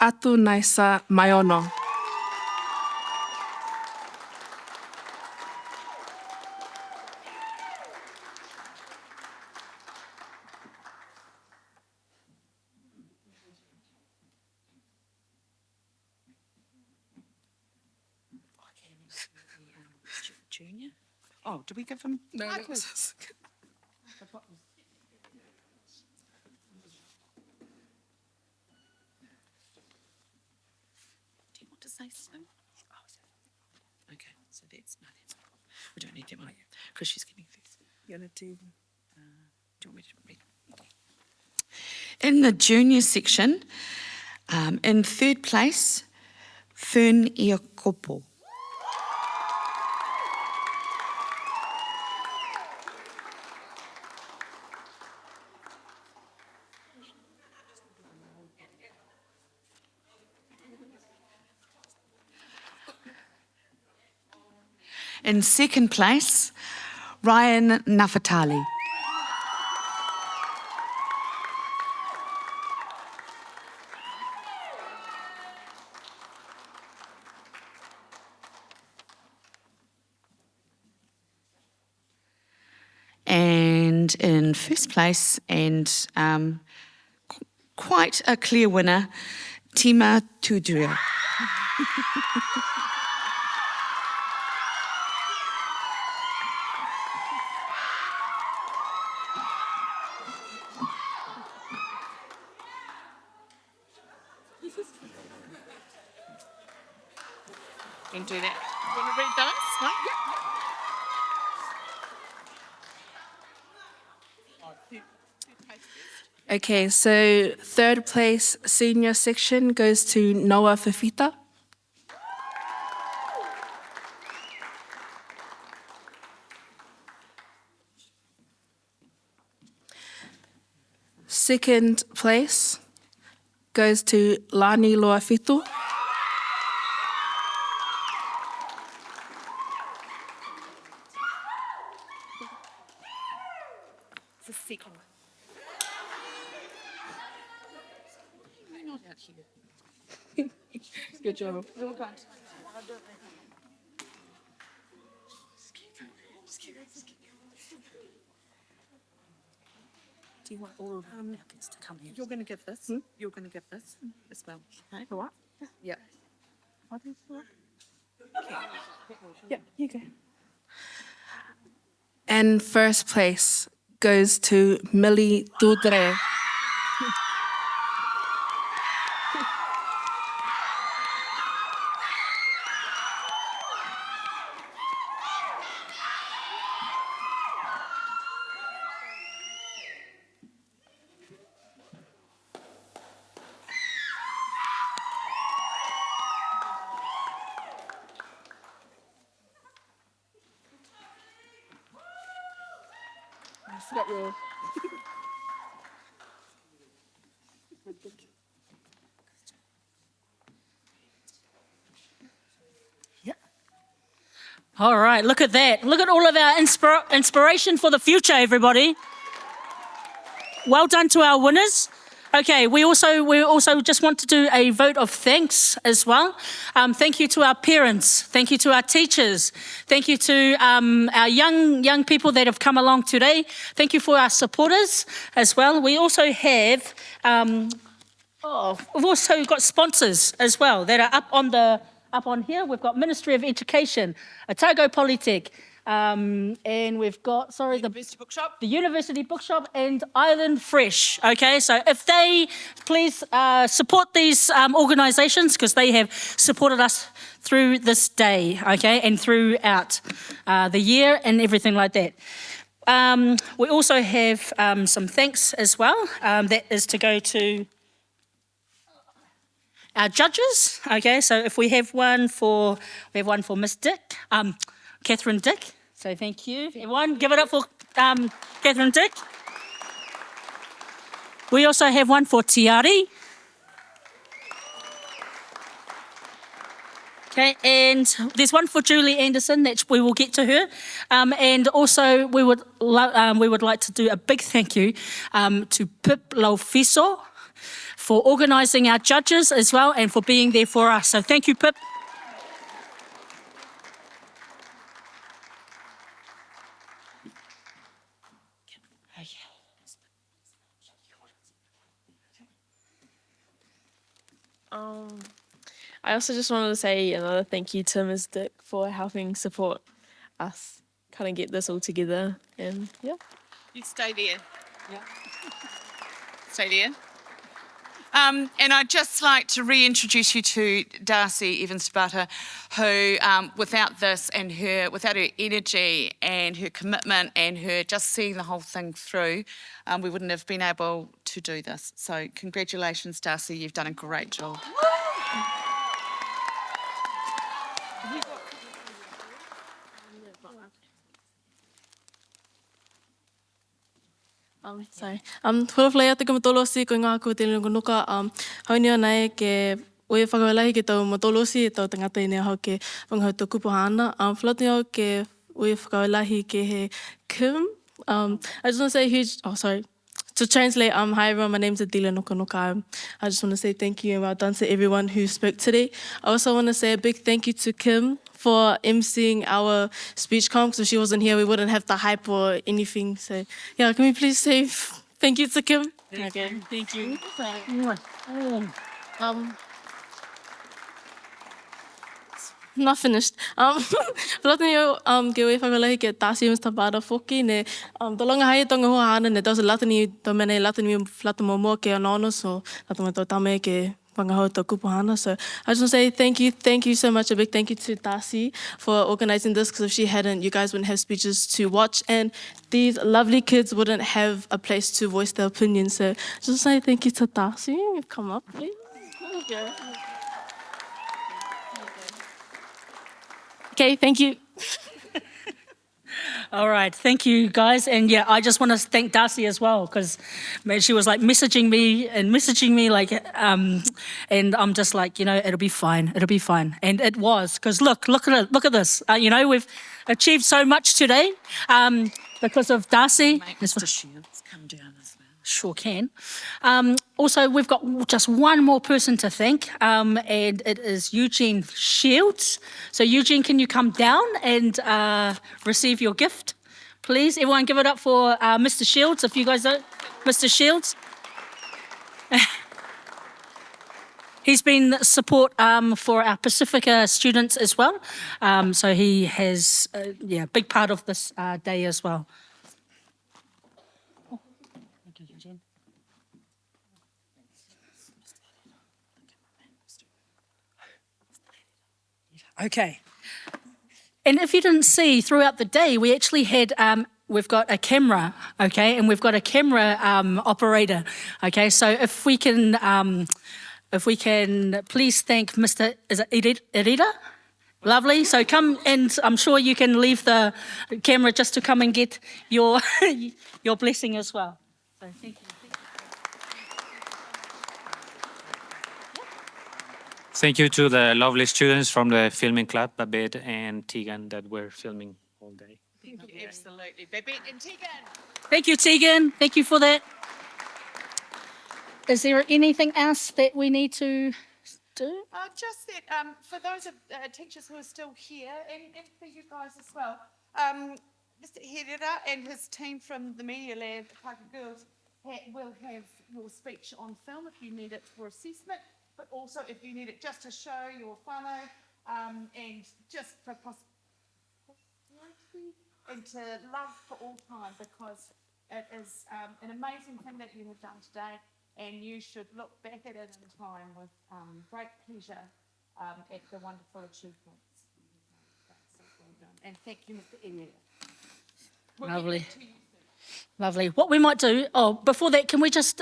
Atu Naisa Maiono. Junior? Oh, do we give him? No. Do you want to say so? Oh, okay, so that's no, that's not. We don't need that one because she's getting first. You're gonna do. Do you want me to read? Okay. In the junior section, in third place, Fern Iakopo. In second place, Ryan Nafatali. And in first place, and quite a clear winner, Tima Tudria. You can do that. You want to read those? No? Okay, so third place senior section goes to Noah Fifita. Second place goes to Lani Loafitu. Good job. Do you want all of our applicants to come here? You're going to give this. You're going to give this as well. Okay. For what? Yeah. What is that? Yeah, you go. And first place goes to Millie Dudre. All right, look at that. Look at all of our inspiration for the future, everybody. Well done to our winners. Okay, we also just want to do a vote of thanks as well. Thank you to our parents. Thank you to our teachers. Thank you to our young people that have come along today. Thank you for our supporters as well. We also have we've also got sponsors as well that are up on here. We've got Ministry of Education, Otago Polytech, and we've got, the University Bookshop and Island Fresh. Okay, so if they please support these organisations, because they have supported us through this day, okay, and throughout the year and everything like that. We also have some thanks as well. That is to go to our judges. Okay, so if we have one for Miss Dick, Catherine Dick. So thank you, everyone. Give it up for Catherine Dick. We also have one for Tiari. Okay, and there's one for Julie Anderson that we will get to her. And also we would like to do a big thank you to Pip Laufiso for organising our judges as well and for being there for us. So thank you, Pip. I also just wanted to say another thank you to Ms. Dick for helping support us kind of get this all together. And yeah. You stay there. Yeah. Stay there. And I'd just like to reintroduce you to Darcy Evans-Tabata, who, without this and without her energy and her commitment and her just seeing the whole thing through, we wouldn't have been able to do this. So congratulations, Darcy, you've done a great job. Sorry. Whawhai atu ka matolosi ko ngā ko te nuka haunio nei ke oe whakawalahi ke tau matolosi e tau tangata i nea hau ke whangahauta kupuhana. Whalatio ke oe whakawalahi ke he Kim. I just want to say a huge, to translate, hi everyone, my name's Adila Nuka. I just want to say thank you and well done to everyone who spoke today. I also want to say a big thank you to Kim for emceeing our speech comp. So if she wasn't here, we wouldn't have the hype or anything. So yeah, can we please say thank you to Kim? Okay, thank you. Not finished. Latani ke oe whakalahi ke Darcy Evans-Tabata whoki ne talonga hai tonga hoa ana ne tausa latani to mene latani flata momoa ke anono so latama tau tame ke whangahau tō kupuhana. So I just want to say thank you so much. A big thank you to Darcy for organising this, because if she hadn't, you guys wouldn't have speeches to watch, and these lovely kids wouldn't have a place to voice their opinion. So just say thank you to Darcy. Come up, please. Okay. Okay, thank you. All right, thank you guys. And yeah, I just want to thank Darcy as well, because she was like messaging me like, and I'm just like, it'll be fine. And it was, because look at this. We've achieved so much today because of Darcy. Mr. Shields, come down as well. Sure can. Also, we've got just one more person to thank, and it is Eugene Shields. So Eugene, can you come down and receive your gift, please? Everyone give it up for Mr. Shields, if you guys don't. Mr. Shields. He's been support for our Pasifika students as well. So he has, a big part of this day as well. Okay. And if you didn't see, throughout the day, we actually had, we've got a camera, okay, and we've got a camera operator, okay. So if we can please thank Mr. Is it Erida? Lovely. So come, and I'm sure you can leave the camera just to come and get your your blessing as well. So thank you. Thank you to the lovely students from the filming club, Babette and Tegan, that were filming all day. Thank you, absolutely. Babette and Tegan. Thank you, Tegan. Thank you for that. Is there anything else that we need to do? Just that, for those of teachers who are still here, and for you guys as well, Mr. Herrera and his team from the Media Lab, the Otago Girls, will have your speech on film if you need it for assessment, but also if you need it just to show your whānau, and just for prosperity and to love for all time, because it is an amazing thing that you have done today, and you should look back at it in time with great pleasure at the wonderful achievements. So well done. And thank you, Mr. Elliott. Lovely. Lovely. What we might do, before that, can we just,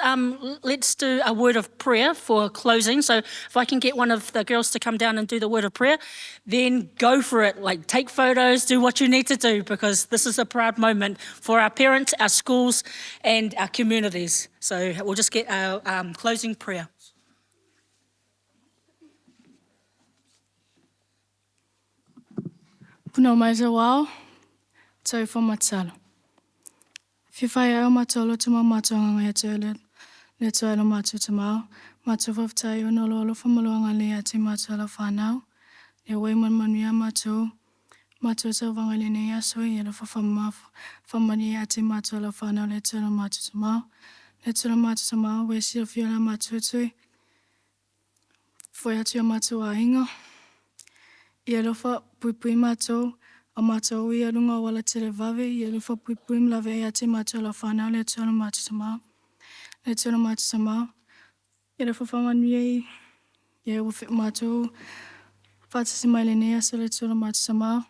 let's do a word of prayer for closing. So if I can get one of the girls to come down and do the word of prayer, then go for it. Like, take photos, do what you need to do, because this is a proud moment for our parents, our schools, and our communities. So we'll just get our closing prayer. Puno mai te wao, tau whamatalo. Whiwhai au matolo te mamatanga ngai atu le tu alo matu te mao. Matu whaftai o nolo alo whamaloanga le ati matu ala whanau. Le wei manmanuia matu. Matu tau wangali nei aso i alo whamani ati matu ala whanau le tu alo matu te mao. Le tu alo matu te mao, we si o whiola matu tui. Fwoi atu a matu a inga. I alo wha pui matu. A mātou I arunga wala tere wawe, I alu whapui mlawe e ate mātou la whanau le tūna mātou tamau. Le tūna mātou tamau. I alu whawhamanu I wawhi mātou whātasi mai le nea so le tūna mātou tamau.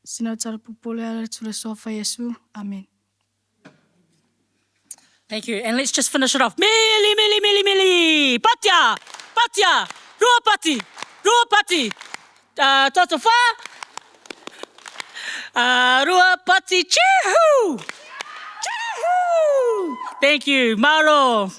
Sinau tarapupole ala le tūna sofa Yesu. Amen. Thank you. And let's just finish it off. Mili, mili, mili, mili. Patia, patia, rua pati. Toto wha. Rua pati, chihu! Chihu! Thank you, Maro.